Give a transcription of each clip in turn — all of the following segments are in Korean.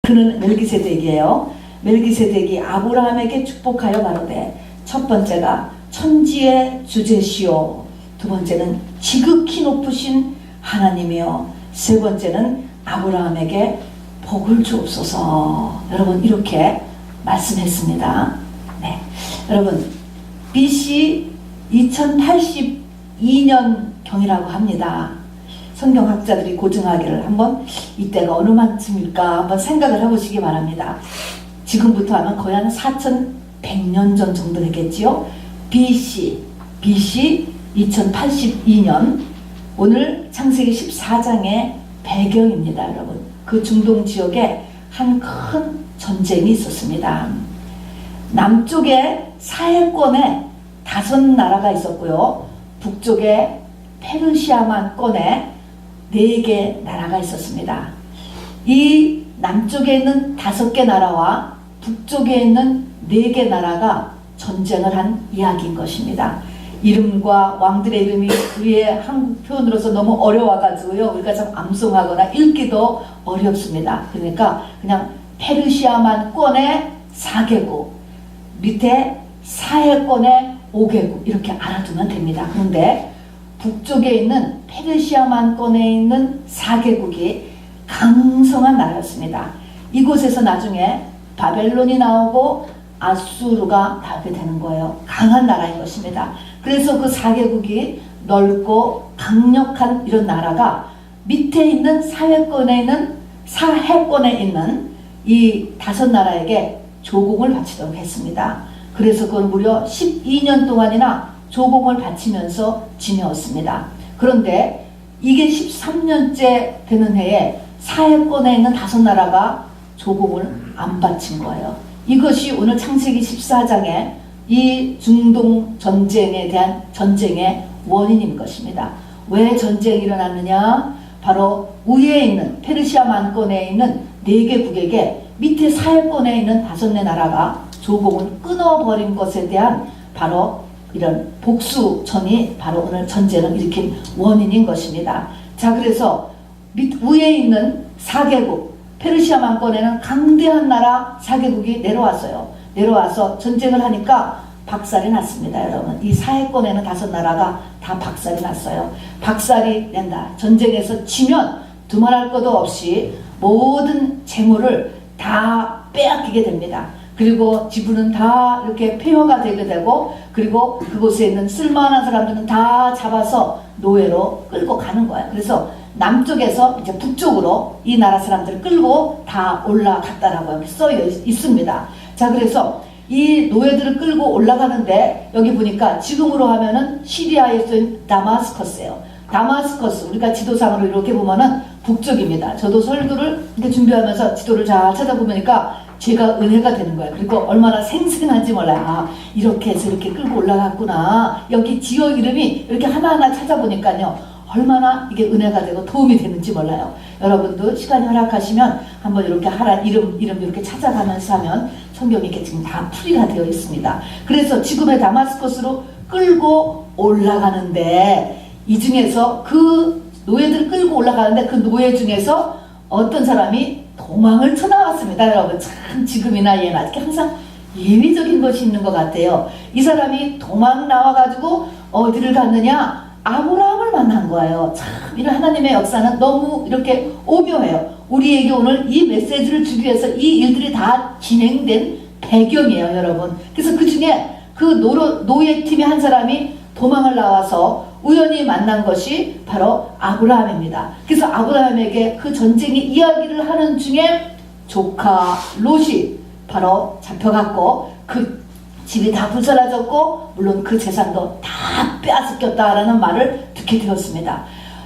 그는 멜기세덱이에요. 멜기세덱이 아브라함에게 축복하여 가로되 첫 번째가 천지의 주제시오, 두 번째는 지극히 높으신 하나님이요, 세 번째는 아브라함에게 복을 주옵소서. 여러분 이렇게 말씀했습니다. 네, 여러분 BC 2082년경이라고 합니다. 성경학자들이 고증하기를 한번 이때가 어느 만쯤일까 한번 생각을 해보시기 바랍니다. 지금부터 하면 거의 한 4100년 전 정도 되겠지요. BC 2082년, 오늘 창세기 14장의 배경입니다. 여러분, 그 중동 지역에 한 큰 전쟁이 있었습니다. 남쪽에 사해권에 5나라가 있었고요, 북쪽에 페르시아만권에 4개 나라가 있었습니다. 이 남쪽에 있는 5개 나라와 북쪽에 있는 4개 나라가 전쟁을 한 이야기인 것입니다. 이름과 왕들의 이름이 우리의 한국 표현으로서 너무 어려워가지고요, 우리가 좀 암송하거나 읽기도 어렵습니다. 그러니까 그냥 페르시아만권의 4개국, 밑에 사해권의 5개국 이렇게 알아두면 됩니다. 그런데 북쪽에 있는 페르시아만권에 있는 4개국이 강성한 나라였습니다. 이곳에서 나중에 바벨론이 나오고 아수르가 나오게 되는 거예요. 강한 나라인 것입니다. 그래서 그 4개국이 넓고 강력한 이런 나라가 밑에 있는 사해권에 있는 이 5나라에게 조공을 바치도록 했습니다. 그래서 그건 무려 12년 동안이나 조공을 바치면서 지내었습니다. 그런데 이게 13년째 되는 해에 사해권에 있는 5나라가 조공을 안 바친 거예요. 이것이 오늘 창세기 14장에 이 중동 전쟁에 대한 전쟁의 원인인 것입니다. 왜 전쟁이 일어났느냐? 바로 위에 있는 페르시아만권에 있는 4개국에게 밑에 사해권에 있는 5나라가 조공을 끊어버린 것에 대한 바로 이런 복수전이 바로 오늘 전쟁을 일으킨 원인인 것입니다. 자, 그래서 위에 있는 4개국, 페르시아만권에는 강대한 나라 4개국이 내려왔어요. 내려와서 전쟁을 하니까 박살이 났습니다. 여러분, 이 사해권에는 5나라가 다 박살이 났어요. 박살이 난다. 전쟁에서 지면 두말할 것도 없이 모든 재물을 다 빼앗기게 됩니다. 그리고 지분은 다 이렇게 폐허가 되게 되고, 그리고 그곳에 있는 쓸만한 사람들은 다 잡아서 노예로 끌고 가는 거예요. 그래서 남쪽에서 이제 북쪽으로 이 나라 사람들을 끌고 다 올라갔다라고 여기 써 있습니다. 자, 그래서 이 노예들을 끌고 올라가는데 여기 보니까 지금으로 하면은 시리아에 있는 다마스커스예요. 다마스커스, 우리가 지도상으로 이렇게 보면은 북쪽입니다. 저도 설교를 이렇게 준비하면서 지도를 잘 찾아보니까 제가 은혜가 되는 거예요. 그리고 얼마나 생생한지 몰라요. 아, 이렇게 해서 이렇게 끌고 올라갔구나. 여기 지역 이름이 이렇게 하나하나 찾아보니까요, 얼마나 이게 은혜가 되고 도움이 되는지 몰라요. 여러분도 시간이 허락하시면 한번 이렇게 이름 이렇게 찾아가면서 하면 성경이 이렇게 지금 다 풀이가 되어 있습니다. 그래서 지금의 다마스커스로 끌고 올라가는데, 이 중에서 그 노예들을 끌고 올라가는데 그 노예 중에서 어떤 사람이 도망을 쳐나왔습니다. 여러분, 참 지금이나 예나 이렇게 항상 예외적인 것이 있는 것 같아요. 이 사람이 도망 나와가지고 어디를 갔느냐? 아브라함을 만난 거예요. 참 이런 하나님의 역사는 너무 이렇게 오묘해요. 우리에게 오늘 이 메시지를 주기 위해서 이 일들이 다 진행된 배경이에요, 여러분. 그래서 그 중에 그 노예팀의 한 사람이 도망을 나와서 우연히 만난 것이 바로 아브라함입니다. 그래서 아브라함에게 그 전쟁의 이야기를 하는 중에 조카 롯이 바로 잡혀갔고, 그 집이 다 불살라졌고, 물론 그 재산도 다 빼앗겼다라는 말을 듣게 되었습니다.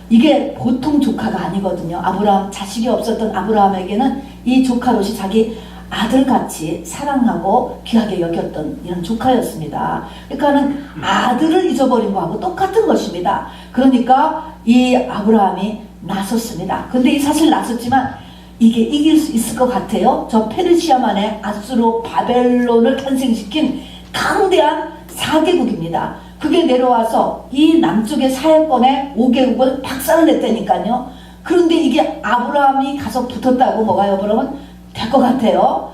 이게 보통 조카가 아니거든요. 아브라함, 자식이 없었던 아브라함에게는 이 조카 롯이 자기 아들같이 사랑하고 귀하게 여겼던 이런 조카였습니다. 그러니까는 아들을 잊어버린 거하고 똑같은 것입니다. 그러니까 이 아브라함이 나섰습니다. 근데 사실 나섰지만 이게 이길 수 있을 것 같아요. 저 페르시아만의 아수르 바벨론을 탄생시킨 강대한 4개국입니다. 그게 내려와서 이 남쪽의 사해권의 5개국을 박살을 냈다니까요. 그런데 이게 아브라함이 가서 붙었다고 뭐가요? 그러면 될 것 같아요.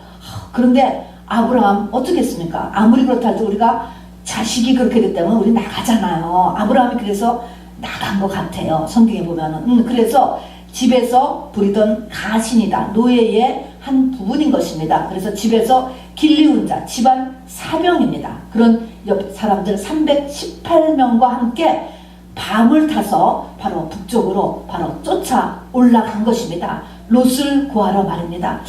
그런데 아브라함 어떻겠습니까? 아무리 그렇다 해도 우리가 자식이 그렇게 됐다면 우리 나가잖아요. 아브라함이 그래서 나간 것 같아요. 성경에 보면은. 그래서 집에서 부리던 가신이다. 노예의 한 부분인 것입니다. 그래서 집에서 길리운 자, 집안 사병입니다. 그런 옆 사람들 318명과 함께 밤을 타서 바로 북쪽으로 바로 쫓아 올라간 것입니다. 롯을 구하러 말입니다.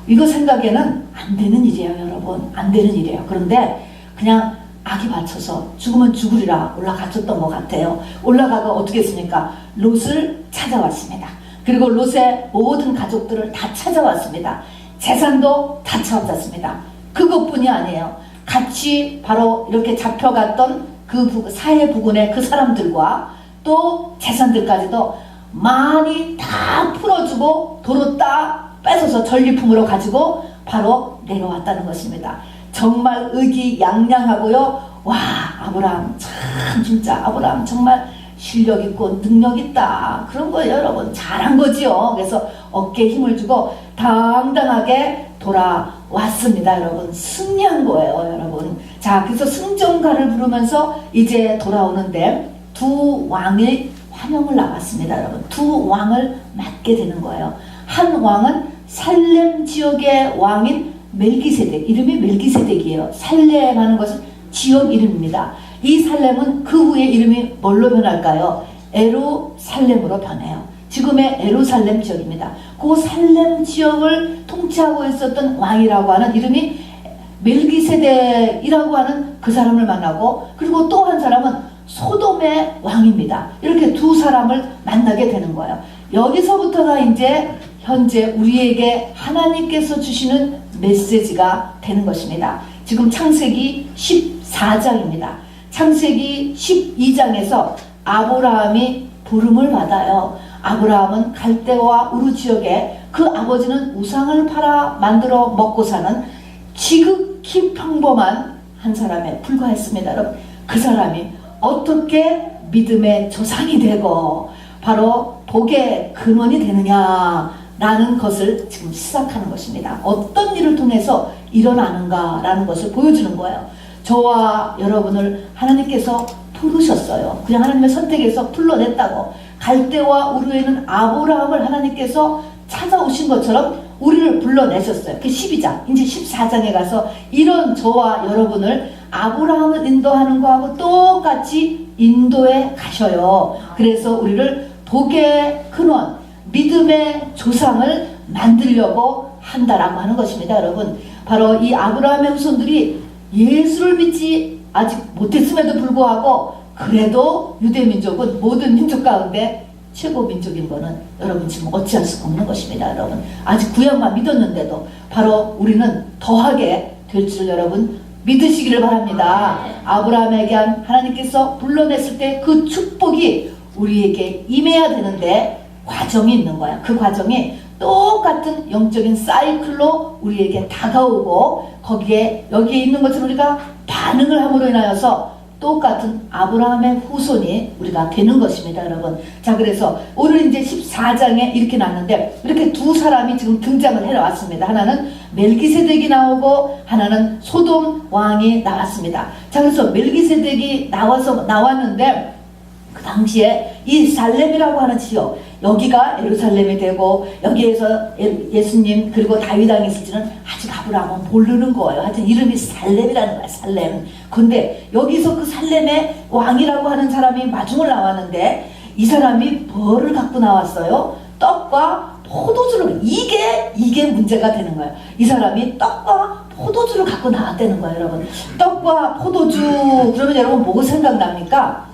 이거 생각에는 안 되는 일이에요, 여러분. 안 되는 일이에요. 그런데 그냥 악이 받쳐서 죽으면 죽으리라 올라갔었던 것 같아요. 올라가가 어떻게 했습니까? 롯을 찾아왔습니다. 그리고 롯의 모든 가족들을 다 찾아왔습니다. 재산도 다 찾았습니다. 그것뿐이 아니에요. 같이 바로 이렇게 잡혀갔던 그 사해 부근의 그 사람들과 또 재산들까지도 많이 다 풀어주고 도로 딱 뺏어서 전리품으로 가지고 바로 내려왔다는 것입니다. 정말 의기양양하고요. 와, 아브라함 참 진짜 아브라함 정말 실력 있고 능력 있다. 그런 거예요, 여러분. 잘한 거지요. 그래서 어깨에 힘을 주고 당당하게 돌아왔습니다, 여러분. 승리한 거예요, 여러분. 자, 그래서 승전가를 부르면서 이제 돌아오는데 두 왕의 환영을 나왔습니다, 여러분. 두 왕을 맡게 되는 거예요. 한 왕은 살렘 지역의 왕인 멜기세덱, 이름이 멜기세덱이에요. 살렘하는 것은 지역 이름입니다. 이 살렘은 그 후에 이름이 뭘로 변할까요? 에루살렘으로 변해요. 지금의 에루살렘 지역입니다. 그 살렘 지역을 통치하고 있었던 왕이라고 하는 이름이 멜기세덱이라고 하는 그 사람을 만나고, 그리고 또 한 사람은 소돔의 왕입니다. 이렇게 두 사람을 만나게 되는 거예요. 여기서부터가 이제 현재 우리에게 하나님께서 주시는 메시지가 되는 것입니다. 지금 창세기 14장입니다. 창세기 12장에서 아브라함이 부름을 받아요. 아브라함은 갈대와 우르 지역에 그 아버지는 우상을 팔아 만들어 먹고 사는 지극히 평범한 한 사람에 불과했습니다. 여러분, 그 사람이 어떻게 믿음의 조상이 되고 바로 복의 근원이 되느냐라는 것을 지금 시작하는 것입니다. 어떤 일을 통해서 일어나는가라는 것을 보여주는 거예요. 저와 여러분을 하나님께서 부르셨어요. 그냥 하나님의 선택에서 불러냈다고. 갈대와 우르에는 아브라함을 하나님께서 찾아오신 것처럼 우리를 불러내셨어요. 그 12장, 이제 14장에 가서 이런 저와 여러분을 아브라함을 인도하는 거하고 똑같이 인도에 가셔요. 그래서 우리를 복의 근원, 믿음의 조상을 만들려고 한다라고 하는 것입니다, 여러분. 바로 이 아브라함의 후손들이 예수를 믿지 아직 못했음에도 불구하고 그래도 유대민족은 모든 민족 가운데 최고 민족인 거는 여러분 지금 어찌할 수가 없는 것입니다, 여러분. 아직 구약만 믿었는데도 바로 우리는 더하게 될 줄 여러분 믿으시기를 바랍니다. 아브라함에게 하나님께서 불러냈을 때 그 축복이 우리에게 임해야 되는데 과정이 있는 거야. 그 과정이 똑같은 영적인 사이클로 우리에게 다가오고 거기에 여기에 있는 것을 우리가 반응을 함으로 인하여서 똑같은 아브라함의 후손이 우리가 되는 것입니다, 여러분. 자, 그래서 오늘 이제 14장에 이렇게 나왔는데 이렇게 두 사람이 지금 등장을 해왔습니다. 하나는 멜기세덱이 나오고 하나는 소돔 왕이 나왔습니다. 자, 그래서 멜기세덱이 나왔는데 그 당시에 이 살렘이라고 하는 지역, 여기가 예루살렘이 되고 여기에서 예수님 그리고 다윗 왕이 있을지는 아직 아브라함은 모르는 거예요. 하여튼 이름이 살렘이라는 거야, 살렘. 근데 여기서 그 살렘의 왕이라고 하는 사람이 마중을 나왔는데 이 사람이 뭐를 갖고 나왔어요? 떡과 포도주를. 이게 문제가 되는 거예요. 이 사람이 떡과 포도주를 갖고 나왔다는 거예요, 여러분. 떡과 포도주 그러면 여러분 뭐 생각납니까?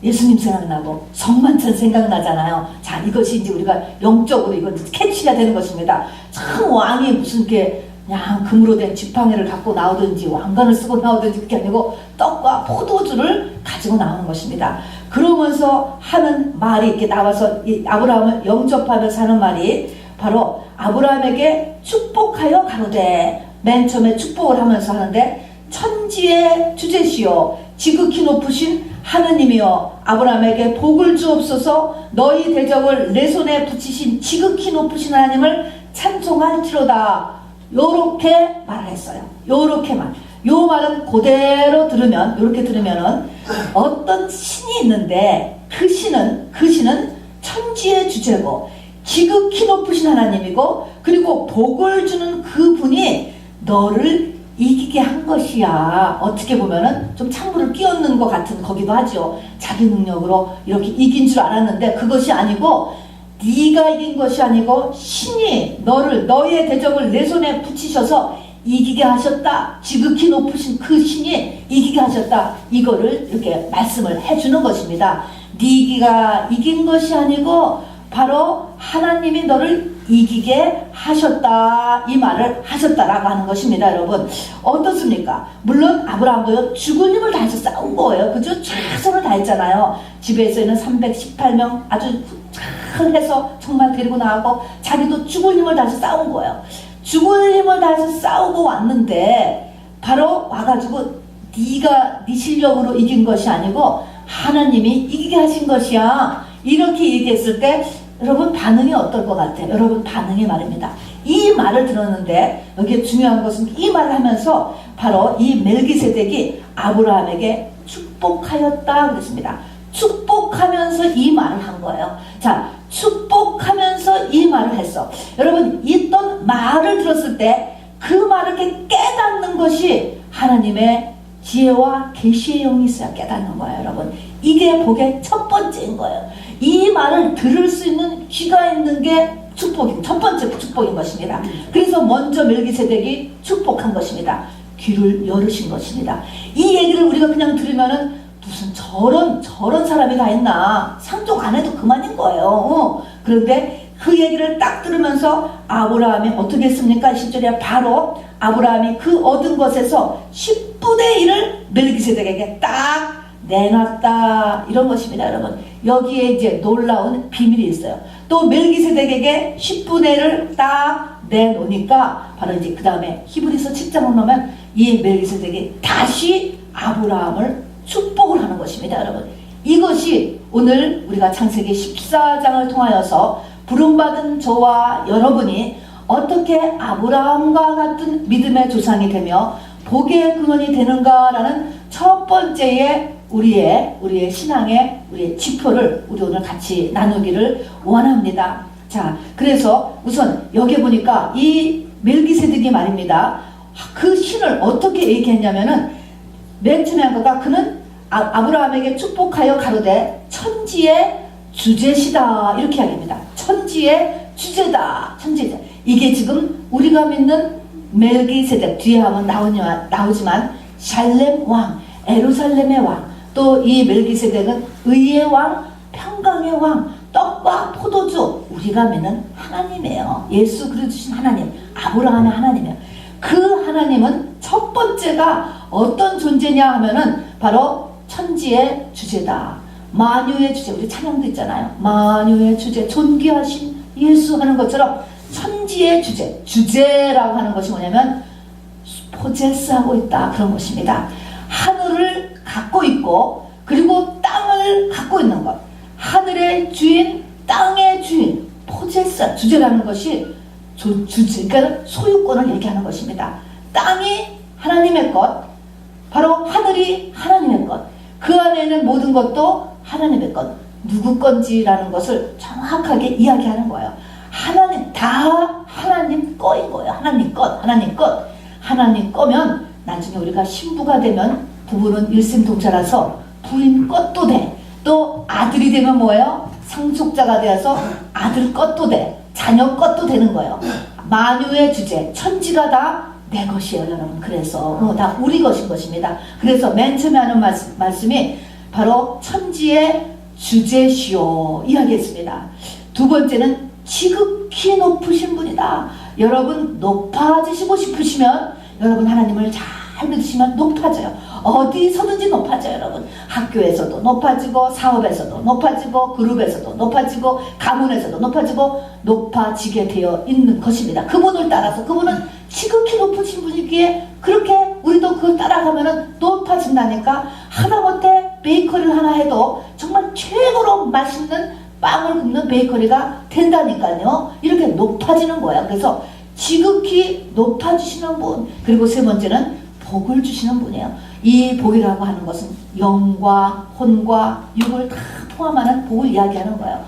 예수님 생각나고 성만찬 생각나잖아요. 자, 이것이 이제 우리가 영적으로 이거 캐치가 되는 것입니다. 참 왕이 무슨 게 그냥 금으로 된 지팡이를 갖고 나오든지 왕관을 쓰고 나오든지 그게 아니고 떡과 포도주를 가지고 나오는 것입니다. 그러면서 하는 말이 이렇게 나와서 이 아브라함을 영접하면서 하는 말이 바로 아브라함에게 축복하여 가로되, 맨 처음에 축복을 하면서 하는데 천지의 주제시요 지극히 높으신 하느님이여 아브라함에게 복을 주옵소서. 너희 대적을 내 손에 붙이신 지극히 높으신 하나님을 찬송할지로다. 요렇게 말을 했어요. 요렇게 말. 요 말은 그대로 들으면, 요렇게 들으면은 어떤 신이 있는데 그 신은 천지의 주제고 지극히 높으신 하나님이고, 그리고 복을 주는 그분이 너를 이기게 한 것이야. 어떻게 보면은 좀 찬물을 끼얹는 것 같은 거기도 하죠. 자기 능력으로 이렇게 이긴 줄 알았는데 그것이 아니고, 네가 이긴 것이 아니고 신이 너의 대적을 내 손에 붙이셔서 이기게 하셨다. 지극히 높으신 그 신이 이기게 하셨다. 이거를 이렇게 말씀을 해주는 것입니다. 네가 이긴 것이 아니고 바로 하나님이 너를 이기게 하셨다. 이 말을 하셨다라고 하는 것입니다. 여러분, 어떻습니까? 물론 아브라함도 죽을 힘을 다해서 싸운 거예요. 그죠? 최선을 다했잖아요. 집에서 있는 318명 아주 잘 해서 정말 데리고 나가고 자기도 죽을 힘을 다해서 싸운 거예요. 죽을 힘을 다해서 싸우고 왔는데 바로 와가지고 네 실력으로 이긴 것이 아니고 하나님이 이기게 하신 것이야. 이렇게 얘기했을 때 여러분 반응이 어떨 것 같아요? 여러분 반응이 말입니다. 이 말을 들었는데 여기에 중요한 것은 이 말을 하면서 바로 이 멜기세덱이 아브라함에게 축복하였다 그랬습니다. 축복하면서 이 말을 한 거예요. 자, 축복하면서 이 말을 했어. 여러분, 이떤 말을 들었을 때 그 말을 이렇게 깨닫는 것이 하나님의 지혜와 계시의 영이 있어야 깨닫는 거예요. 여러분, 이게 복의 첫 번째인 거예요. 이 말을 들을 수 있는 귀가 있는 게 첫 번째 축복인 것입니다. 그래서 먼저 멜기세덱이 축복한 것입니다. 귀를 열으신 것입니다. 이 얘기를 우리가 그냥 들으면은 무슨 저런 사람이 다 있나, 상종 안 해도 그만인 거예요. 그런데 그 얘기를 딱 들으면서 아브라함이 어떻게 했습니까? 10절에 바로 아브라함이 그 얻은 것에서 10분의 1을 멜기세덱에게 딱 내놨다. 이런 것입니다. 여러분, 여기에 이제 놀라운 비밀이 있어요. 또 멜기세덱에게 10분의 1을 딱 내놓으니까 바로 이제 그 다음에 히브리서 7장을 보면 이 멜기세덱이 다시 아브라함을 축복을 하는 것입니다. 여러분, 이것이 오늘 우리가 창세기 14장을 통하여서 부름받은 저와 여러분이 어떻게 아브라함과 같은 믿음의 조상이 되며 복의 근원이 되는가라는 첫 번째의 우리의 신앙의 우리의 지표를 우리 오늘 같이 나누기를 원합니다. 자, 그래서 우선 여기 보니까 이 멜기세덱이 말입니다. 그 신을 어떻게 얘기했냐면은 맨 처음에 한 거가 그는 아브라함에게 축복하여 가로되 천지의 주제시다. 이렇게 이야기합니다. 천지의 주제다. 천지다. 이게 지금 우리가 믿는 멜기세덱 뒤에 하면 나오지만 샬렘 왕, 예루살렘의 왕, 또 이 멜기세덱은 의의 왕, 평강의 왕, 떡과 포도주, 우리가 믿는 하나님이에요. 예수 그리스도 주신 하나님, 아브라함의 하나님이에요. 그 하나님은 첫 번째가 어떤 존재냐 하면은 바로 천지의 주제다. 만유의 주제, 우리 찬양도 있잖아요. 만유의 주제, 존귀하신 예수 하는 것처럼 천지의 주제라고 하는 것이 뭐냐면 포제스하고 있다. 그런 것입니다. 하늘을 갖고 있고 그리고 땅을 갖고 있는 것. 하늘의 주인, 땅의 주인, 포제스, 주제라는 것이 그러니까 소유권을 얘기하는 것입니다. 땅이 하나님의 것, 바로 하늘이 하나님의 것, 그 안에 있는 모든 것도 하나님의 것, 누구 건지라는 것을 정확하게 이야기하는 거예요. 하나님, 다 하나님 거인 거예요. 하나님 것, 하나님 것. 하나님 거면 나중에 우리가 신부가 되면 부부는 일심동체라서 부인 것도 돼. 또 아들이 되면 뭐예요? 상속자가 되어서 아들 것도 돼. 자녀 것도 되는 거예요. 만유의 주제, 천지가 다 내 것이에요, 여러분. 그래서 다 우리 것인 것입니다. 그래서 맨 처음에 하는 말씀이 바로 천지의 주제시오 이야기했습니다. 두 번째는 지극히 높으신 분이다. 여러분 높아지시고 싶으시면 여러분 하나님을 잘 믿으시면 높아져요. 어디서든지 높아져요. 여러분 학교에서도 높아지고 사업에서도 높아지고 그룹에서도 높아지고 가문에서도 높아지게 되어 있는 것입니다. 그분을 따라서 그분은 지극히 높으신 분이기에 그렇게 우리도 그걸 따라가면 높아진다니까. 하다못해 베이커리를 하나 해도 정말 최고로 맛있는 빵을 굽는 베이커리가 된다니까요. 이렇게 높아지는 거야. 그래서 지극히 높아주시는 분. 그리고 세 번째는 복을 주시는 분이에요. 이 복이라고 하는 것은 영과 혼과 육을 다 포함하는 복을 이야기하는 거예요.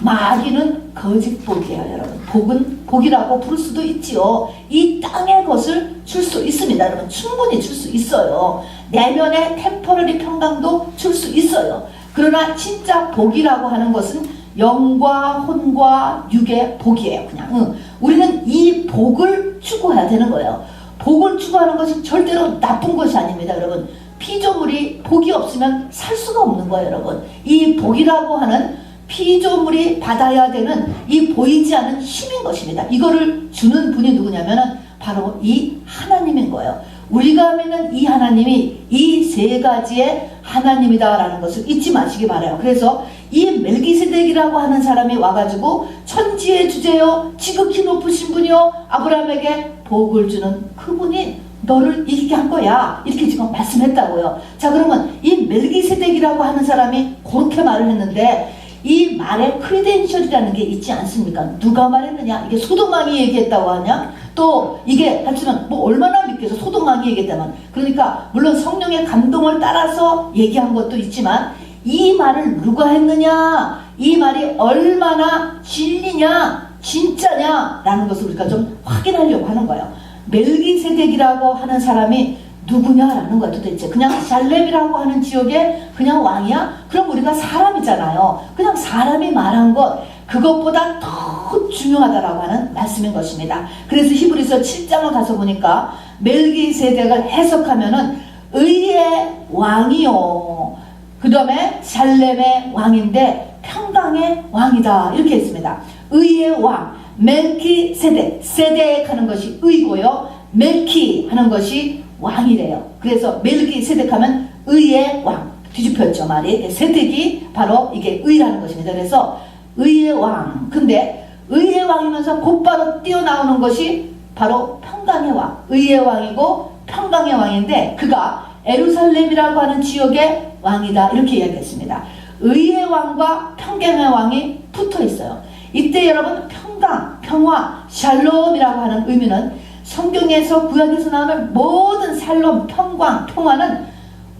마귀는 거짓 복이에요, 여러분. 복은 복이라고 부를 수도 있지요. 이 땅의 것을 줄 수 있습니다, 여러분. 충분히 줄 수 있어요. 내면의 템퍼러리 평강도 줄 수 있어요. 그러나 진짜 복이라고 하는 것은 영과 혼과 육의 복이에요. 그냥 우리는 이 복을 추구해야 되는 거예요. 복을 추구하는 것은 절대로 나쁜 것이 아닙니다, 여러분. 피조물이 복이 없으면 살 수가 없는 거예요, 여러분. 이 복이라고 하는 피조물이 받아야 되는 이 보이지 않는 힘인 것입니다. 이거를 주는 분이 누구냐면은 바로 이 하나님인 거예요. 우리가 믿는 이 하나님이 이 세 가지의 하나님이다라는 것을 잊지 마시기 바라요. 그래서 이 멜기세덱이라고 하는 사람이 와가지고 천지의 주제요 지극히 높으신 분이요 아브라함에게 복을 주는 그분이 너를 이기게 한 거야, 이렇게 지금 말씀했다고요. 자, 그러면 이 멜기세덱이라고 하는 사람이 그렇게 말을 했는데 이 말에 크리덴셜이라는 게 있지 않습니까? 누가 말했느냐? 이게 소돔왕이 얘기했다고 하냐? 또 이게 하지만 뭐 얼마나 믿겠어, 소돔왕이 얘기했다만. 그러니까 물론 성령의 감동을 따라서 얘기한 것도 있지만 이 말을 누가 했느냐, 이 말이 얼마나 진리냐, 진짜냐 라는 것을 우리가 좀 확인하려고 하는 거예요. 멜기세덱이라고 하는 사람이 누구냐라는 거야. 도대체 그냥 살렘이라고 하는 지역의 그냥 왕이야? 그럼 우리가 사람이잖아요. 그냥 사람이 말한 것, 그것보다 더 중요하다라고 하는 말씀인 것입니다. 그래서 히브리서 7장을 가서 보니까 멜기세덱을 해석하면은 의의 왕이요, 그 다음에 살렘의 왕인데 평강의 왕이다, 이렇게 했습니다. 의의 왕, 멜기세덱, 세덱 하는 것이 의고요, 멜키 하는 것이 왕이래요. 그래서 멜기세덱 하면 의의 왕, 뒤집혔죠 말이. 세덱이 바로 이게 의라는 것입니다. 그래서 의의 왕. 근데 의의 왕이면서 곧바로 뛰어나오는 것이 바로 평강의 왕, 의의 왕이고 평강의 왕인데 그가 에루살렘이라고 하는 지역의 왕이다, 이렇게 이야기했습니다. 의의 왕과 평강의 왕이 붙어 있어요. 이때 여러분 평강, 평화, 샬롬이라고 하는 의미는 성경에서 구약에서 나오는 모든 샬롬, 평강, 평화는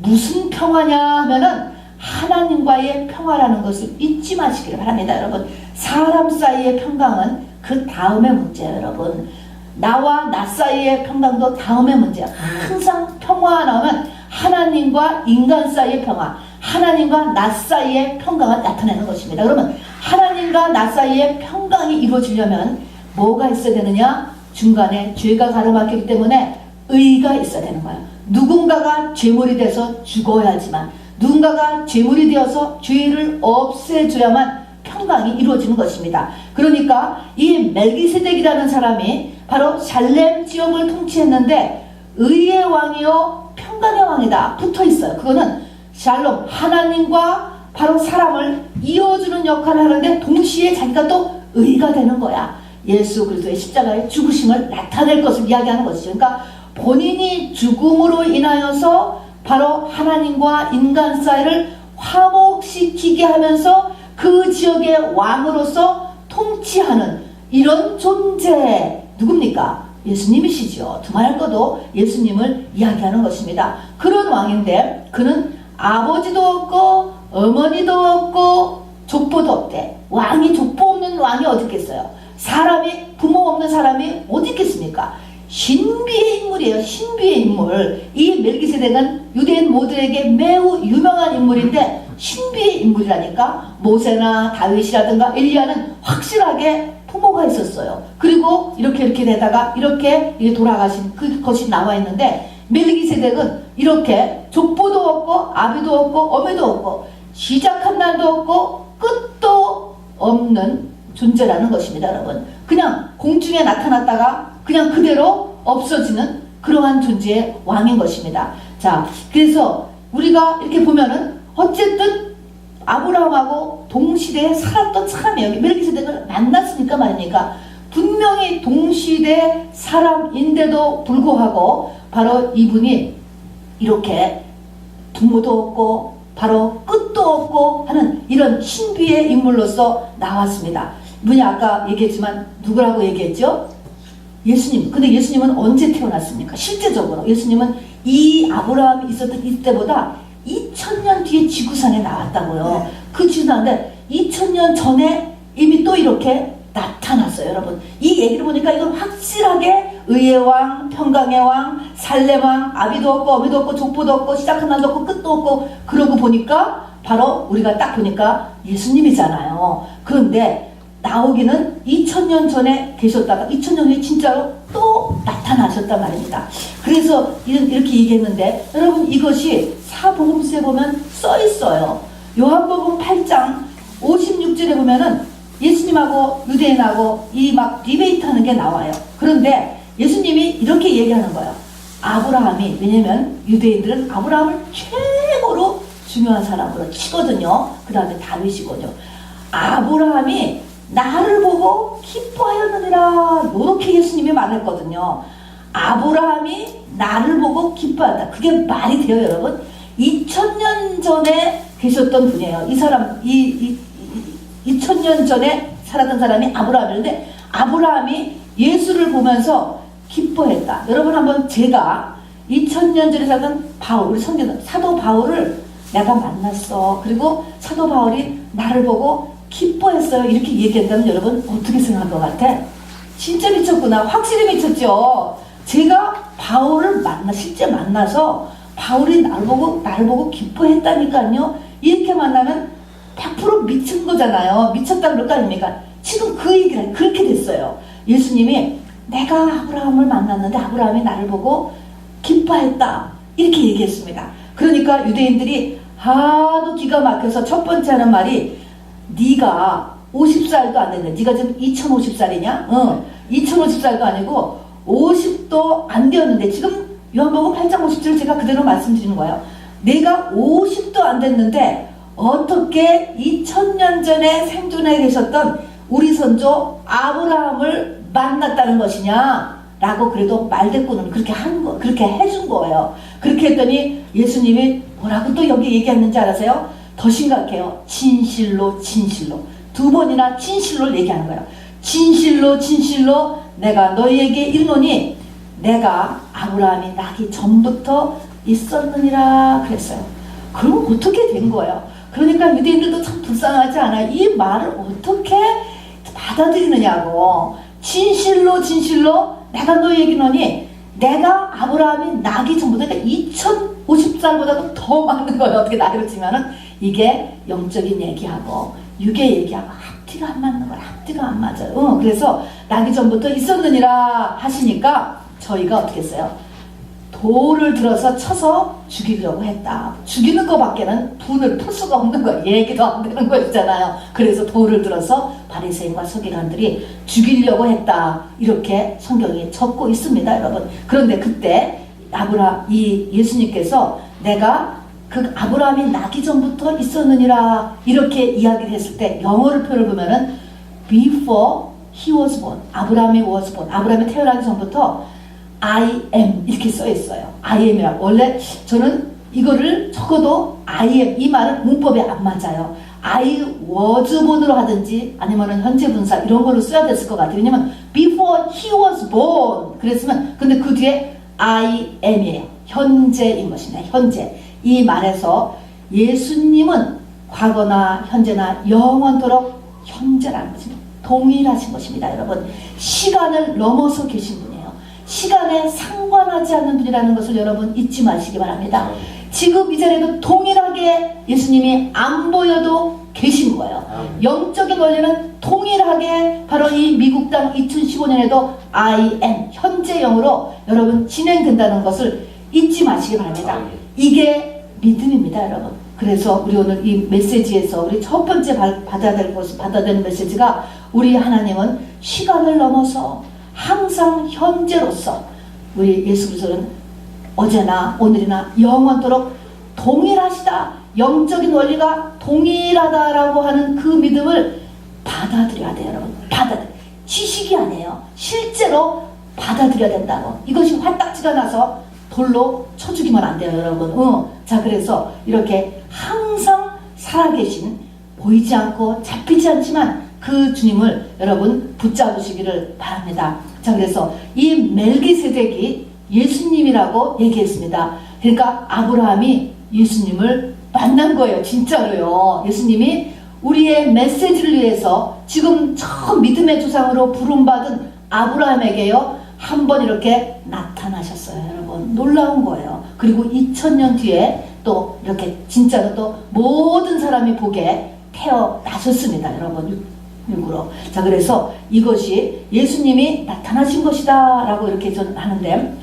무슨 평화냐 하면은 하나님과의 평화라는 것을 잊지 마시기를 바랍니다. 여러분, 사람 사이의 평강은 그 다음의 문제예요. 여러분, 나와 나 사이의 평강도 다음의 문제야. 항상 평화 나오면 하나님과 인간 사이의 평화, 하나님과 나 사이의 평강을 나타내는 것입니다. 그러면 하나님과 나 사이의 평강이 이루어지려면 뭐가 있어야 되느냐? 중간에 죄가 가로막히기 때문에 의가 있어야 되는 거예요. 누군가가 죄물이 돼서 죽어야지만, 누군가가 죄물이 되어서 죄를 없애줘야만 평강이 이루어지는 것입니다. 그러니까 이 멜기세덱이라는 사람이 바로 살렘 지역을 통치했는데 의의 왕이요 평강의 왕이다 붙어 있어요. 그거는 샬롬, 하나님과 바로 사람을 이어주는 역할을 하는데 동시에 자기가 또 의가 되는 거야. 예수 그리스도의 십자가의 죽으심을 나타낼 것을 이야기하는 것이죠. 그러니까 본인이 죽음으로 인하여서 바로 하나님과 인간 사이를 화목시키게 하면서 그 지역의 왕으로서 통치하는 이런 존재, 누굽니까? 예수님이시죠. 두말할 것도 예수님을 이야기하는 것입니다. 그런 왕인데 그는 아버지도 없고 어머니도 없고 족보도 없대. 왕이 족보 없는 왕이 어디 있겠어요? 사람이 부모 없는 사람이 어디 있겠습니까? 신비의 인물이에요. 신비의 인물. 이 멜기세덱은 유대인 모두에게 매우 유명한 인물인데 신비의 인물이라니까. 모세나 다윗이라든가 엘리야는 확실하게 부모가 있었어요. 그리고 이렇게 되다가 이렇게 돌아가신 그것이 나와 있는데 멜기세덱은 이렇게 족보도 없고 아비도 없고 어미도 없고 시작한 날도 없고 끝도 없는 존재라는 것입니다. 여러분, 그냥 공중에 나타났다가 그냥 그대로 없어지는 그러한 존재의 왕인 것입니다. 자, 그래서 우리가 이렇게 보면은 어쨌든 아브라함하고 동시대에 살았던 사람이에요. 멜기세덱을 만났으니까 말이니까 분명히 동시대 사람인데도 불구하고 바로 이분이 이렇게 부모도 없고 바로 끝도 없고 하는 이런 신비의 인물로서 나왔습니다. 이분이 아까 얘기했지만 누구라고 얘기했죠? 예수님, 근데 예수님은 언제 태어났습니까? 실제적으로 예수님은 이 아브라함이 있었던 이때보다 2000년 뒤에 지구상에 나왔다고요. 그 지구상에 2000년 전에 이미 또 이렇게 나타났어요. 여러분, 이 얘기를 보니까 이건 확실하게 의의 왕, 평강의 왕, 살렘 왕, 아비도 없고 어미도 없고 족보도 없고 시작한 날도 없고 끝도 없고, 그러고 보니까 바로 우리가 딱 보니까 예수님이잖아요. 그런데 나오기는 2000년 전에 계셨다가 2000년 후에 진짜로 또 나타나셨단 말입니다. 그래서 이렇게 얘기했는데, 여러분, 이것이 사복음서에 보면 써 있어요. 요한복음 8장 56절에 보면은 예수님하고 유대인하고 이 막 디베이트 하는 게 나와요. 그런데 예수님이 이렇게 얘기하는 거예요. 아브라함이, 왜냐면 유대인들은 아브라함을 최고로 중요한 사람으로 치거든요. 그 다음에 다윗이거든요. 아브라함이 나를 보고 기뻐하였느니라, 이렇게 예수님이 말했거든요. 아브라함이 나를 보고 기뻐한다. 그게 말이 돼요, 여러분? 2000년 전에 계셨던 분이에요. 이 사람, 2000년 전에 살았던 사람이 아브라함인데, 아브라함이 예수를 보면서 기뻐했다. 여러분, 한번 제가 2000년 전에 살던 바울, 우리 성경 사도 바울을 내가 만났어. 그리고 사도 바울이 나를 보고 기뻐했어요. 이렇게 얘기한다면 여러분 어떻게 생각할 것 같아? 진짜 미쳤구나. 확실히 미쳤죠. 제가 바울을 실제 만나서 바울이 나를 보고 기뻐했다니까요. 이렇게 만나면 100% 미친 거잖아요. 미쳤다 그럴 거 아닙니까? 지금 그 얘기가 그렇게 됐어요. 예수님이 내가 아브라함을 만났는데 아브라함이 나를 보고 기뻐했다. 이렇게 얘기했습니다. 그러니까 유대인들이 하도 기가 막혀서 첫 번째 하는 말이, 네가 50살도 안 됐는데, 네가 지금 2050살이냐? 2050살도 아니고 50도 안 되었는데, 지금 요한복음 8장 50절 제가 그대로 말씀드리는 거예요. 내가 50도 안 됐는데 어떻게 2000년 전에 생존해 계셨던 우리 선조 아브라함을 만났다는 것이냐? 라고 그래도 말대꾸는 그렇게 해준 거예요. 그렇게 했더니 예수님이 뭐라고 또 여기 얘기했는지 알아세요? 더 심각해요. 진실로 진실로. 두 번이나 진실로 얘기하는 거예요. 진실로 진실로 내가 너희에게 이르노니 내가 아브라함이 나기 전부터 있었느니라 그랬어요. 그럼 어떻게 된 거예요? 그러니까 유대인들도 참 불쌍하지 않아요? 이 말을 어떻게 받아들이느냐고. 진실로 진실로 내가 너희에게 이르노니 내가 아브라함이 나기 전부터, 그러니까 2050살보다도 더 많은 거예요. 어떻게 나이로 치면은. 이게 영적인 얘기하고 육의 얘기하고 앞뒤가 안 맞는 거야. 앞뒤가 안 맞아요. 그래서 나기 전부터 있었느니라 하시니까 저희가 어떻게 했어요? 돌을 들어서 쳐서 죽이려고 했다. 죽이는 것밖에는 분을 풀 수가 없는 거예요. 얘기도 안 되는 거 있잖아요. 그래서 돌을 들어서 바리새인과 서기관들이 죽이려고 했다. 이렇게 성경이 적고 있습니다, 여러분. 그런데 그때 이 예수님께서 내가 그 아브라함이 나기 전부터 있었느니라 이렇게 이야기를 했을 때 영어를 표현을 보면은 before he was born, 아브라함이 was born, 아브라함이 태어나기 전부터 I am 이렇게 써 있어요. I am이라고. 원래 저는 이거를 적어도 I am, 이 말은 문법에 안 맞아요. I was born으로 하든지 아니면은 현재 분사 이런 걸로 써야 됐을 것 같아요. 왜냐면 before he was born 그랬으면, 근데 그 뒤에 I am이에요. 현재인 것입니다. 현재. 이 말에서 예수님은 과거나 현재나 영원토록 현재라는 것입니다. 동일하신 것입니다. 여러분, 시간을 넘어서 계신 분이에요. 시간에 상관하지 않는 분이라는 것을 여러분 잊지 마시기 바랍니다. 지금 이 자리에도 동일하게 예수님이 안 보여도 계신 거예요. 영적인 원리는 동일하게 바로 이 미국 땅 2015년에도 I am 현재형으로 여러분 진행된다는 것을 잊지 마시기 바랍니다. 이게 믿음입니다, 여러분. 그래서 우리 오늘 이 메시지에서 우리 첫 번째 받아야 되는 메시지가, 우리 하나님은 시간을 넘어서 항상 현재로서 우리 예수 그리스도는 어제나 오늘이나 영원토록 동일하시다. 영적인 원리가 동일하다라고 하는 그 믿음을 받아들여야 돼요, 여러분. 지식이 아니에요. 실제로 받아들여야 된다고. 이것이 화딱지가 나서 돌로 쳐 죽이면 안 돼요, 여러분. 자, 그래서 이렇게 항상 살아계신, 보이지 않고 잡히지 않지만 그 주님을 여러분 붙잡으시기를 바랍니다. 자, 그래서 이 멜기세덱이 예수님이라고 얘기했습니다. 그러니까 아브라함이 예수님을 만난 거예요. 진짜로요. 예수님이 우리의 메시지를 위해서 지금 처음 믿음의 조상으로 부름받은 아브라함에게요, 한번 이렇게 나타나셨어요. 여러분, 놀라운 거예요. 그리고 2000년 뒤에 또 이렇게 진짜로 또 모든 사람이 보게 태어나셨습니다. 여러분, 육으로. 자, 그래서 이것이 예수님이 나타나신 것이다 라고 이렇게 저는 하는데,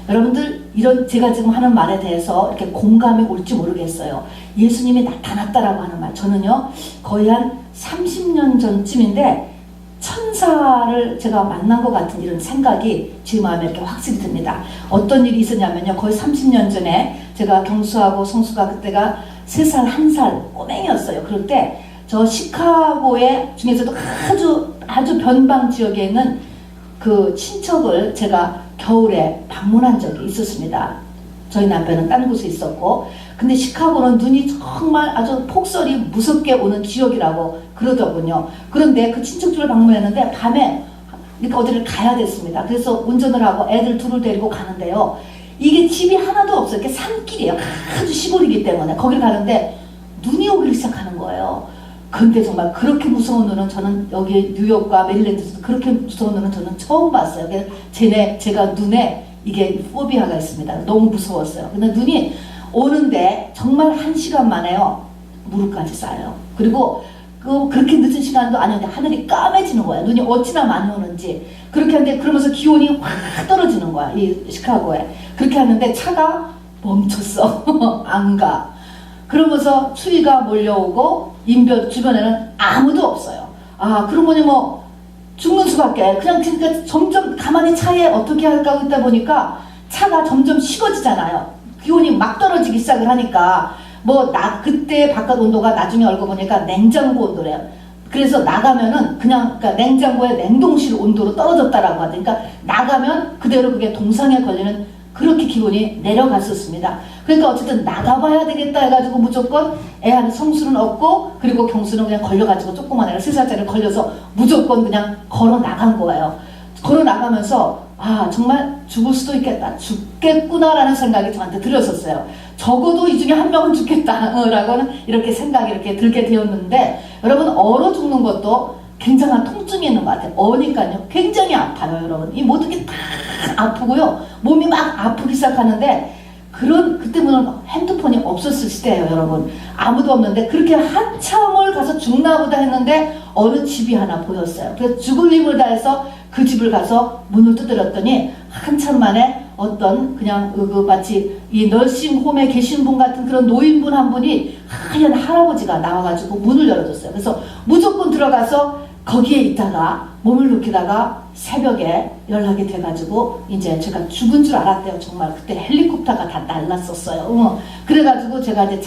여러분들 제가 지금 하는 말에 대해서 이렇게 공감이 올지 모르겠어요. 예수님이 나타났다라고 하는 말, 저는요 거의 한 30년 전쯤인데 천사를 제가 만난 것 같은 이런 생각이 제 마음에 이렇게 확실히 듭니다. 어떤 일이 있었냐면요, 거의 30년 전에 제가 경수하고 성수가 그때가 3살 1살 꼬맹이였어요. 그럴 때 저 시카고에 중에서도 아주 변방 지역에 있는 그 친척을 제가 겨울에 방문한 적이 있었습니다. 저희 남편은 딴 곳에 있었고, 근데 시카고는 눈이 정말 아주 폭설이 무섭게 오는 지역이라고 그러더군요. 그런데 그 친척집을 방문했는데 밤에 그러니까 어디를 가야 됐습니다. 그래서 운전을 하고 애들 둘을 데리고 가는데요, 이게 집이 하나도 없어요. 이렇게 산길이에요. 아주 시골이기 때문에 거기를 가는데 눈이 오기 시작하는 거예요. 근데 정말 그렇게 무서운 눈은 저는 여기 뉴욕과 메릴랜드에서 그렇게 무서운 눈은 저는 처음 봤어요. 제가 눈에 이게 포비아가 있습니다. 너무 무서웠어요. 근데 눈이 오는데 정말 1시간 만에요, 무릎까지 쌓여요. 그리고 그렇게 늦은 시간도 아니었는데 하늘이 까매지는 거야. 눈이 어찌나 많이 오는지. 그렇게 하는데 그러면서 기온이 확 떨어지는 거야, 이 시카고에. 그렇게 하는데 차가 멈췄어. 안 가. 그러면서 추위가 몰려오고 인별 주변에는 아무도 없어요. 아, 그런 거니 뭐 죽는 수밖에. 그러니까 점점 가만히 차에 어떻게 할까 하고 있다 보니까 차가 점점 식어지잖아요. 기온이 막 떨어지기 시작을 하니까 그때 바깥 온도가 나중에 알고 보니까 냉장고 온도래요. 그래서 나가면은 그러니까 냉장고의 냉동실 온도로 떨어졌다라고 하더니, 그러니까 나가면 그대로 그게 동상에 걸리는 그렇게 기온이 내려갔었습니다. 그러니까 어쨌든 나가봐야 되겠다 해가지고 무조건 애한테 성수는 없고, 그리고 경수는 그냥 걸려가지고 조그만 애가 3살짜리 걸려서 무조건 그냥 걸어 나간 거예요. 걸어 나가면서 아, 정말 죽을 수도 있겠다, 죽겠구나라는 생각이 저한테 들었었어요. 적어도 이 중에 한 명은 죽겠다라고는 이렇게 생각이 이렇게 들게 되었는데, 여러분, 얼어 죽는 것도 굉장한 통증이 있는 것 같아요. 어니까요, 굉장히 아파요, 여러분. 이 모든 게 다 아프고요, 몸이 막 아프기 시작하는데, 그때는 핸드폰이 없었을 시대예요, 여러분. 아무도 없는데 그렇게 한참을 가서 죽나 보다 했는데 어느 집이 하나 보였어요. 그래서 죽을 힘을 다해서 그 집을 가서 문을 두드렸더니 한참 만에 어떤 그냥 마치 이 너싱홈에 계신 분 같은 그런 노인분 한 분이 하얀 할아버지가 나와가지고 문을 열어줬어요. 그래서 무조건 들어가서 거기에 있다가 몸을 눕히다가 새벽에 연락이 돼가지고 이제 제가 죽은 줄 알았대요. 정말 그때 헬리콥터가 다 날랐었어요. 그래가지고 제가 이제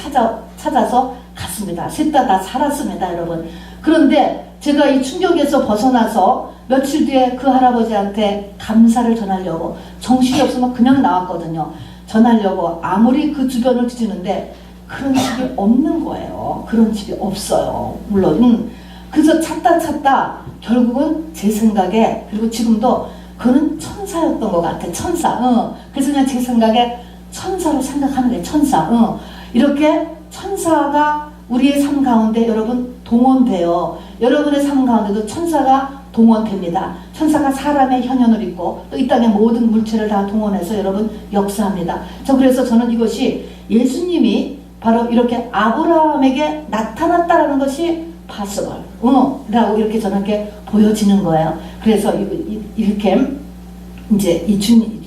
찾아서 갔습니다. 셋 다 살았습니다, 여러분. 그런데 제가 이 충격에서 벗어나서 며칠 뒤에 그 할아버지한테 감사를 전하려고 정신이 없으면 그냥 나왔거든요. 전하려고 아무리 그 주변을 뒤지는데 그런 집이 없는 거예요. 그런 집이 없어요, 물론. 그래서 찾다 결국은 제 생각에, 그리고 지금도 그는 천사였던 것 같아. 천사. 그래서 그냥 제 생각에 천사로 생각하는 거예요. 천사. 이렇게 천사가 우리의 삶 가운데 여러분 동원돼요. 여러분의 삶 가운데도 천사가 동원됩니다. 천사가 사람의 현현을 입고 또 이 땅의 모든 물체를 다 동원해서 여러분 역사합니다. 그래서 저는 이것이 예수님이 바로 이렇게 아브라함에게 나타났다라는 것이 possible. 라고 이렇게 저는 이렇게 보여지는 거예요. 그래서 이렇게 이제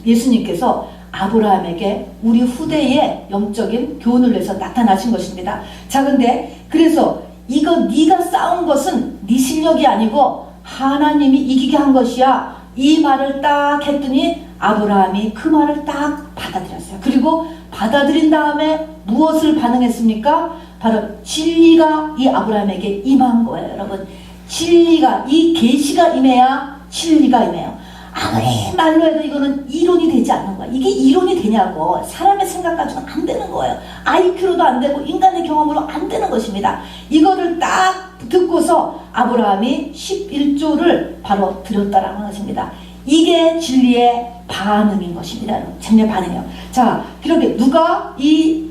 예수님께서 아브라함에게 우리 후대에 영적인 교훈을 내서 나타나신 것입니다. 자, 근데 그래서 이거 네가 쌓은 것은 네 실력이 아니고 하나님이 이기게 한 것이야. 이 말을 딱 했더니 아브라함이 그 말을 딱 받아들였어요. 그리고 받아들인 다음에 무엇을 반응했습니까? 바로 진리가 이 아브라함에게 임한 거예요, 여러분. 진리가, 이 계시가 임해야 진리가 임해요. 아무리 말로 해도 이거는 이론이 되지 않는 거야. 이게 이론이 되냐고. 사람의 생각 가지고는 안 되는 거예요. IQ로도 안 되고 인간의 경험으로 안 되는 것입니다. 이거를 딱 듣고 듣고서 아브라함이 11조를 바로 드렸다라는 것입니다. 이게 진리의 반응인 것입니다. 진리의 반응이에요. 자, 그렇게 누가 이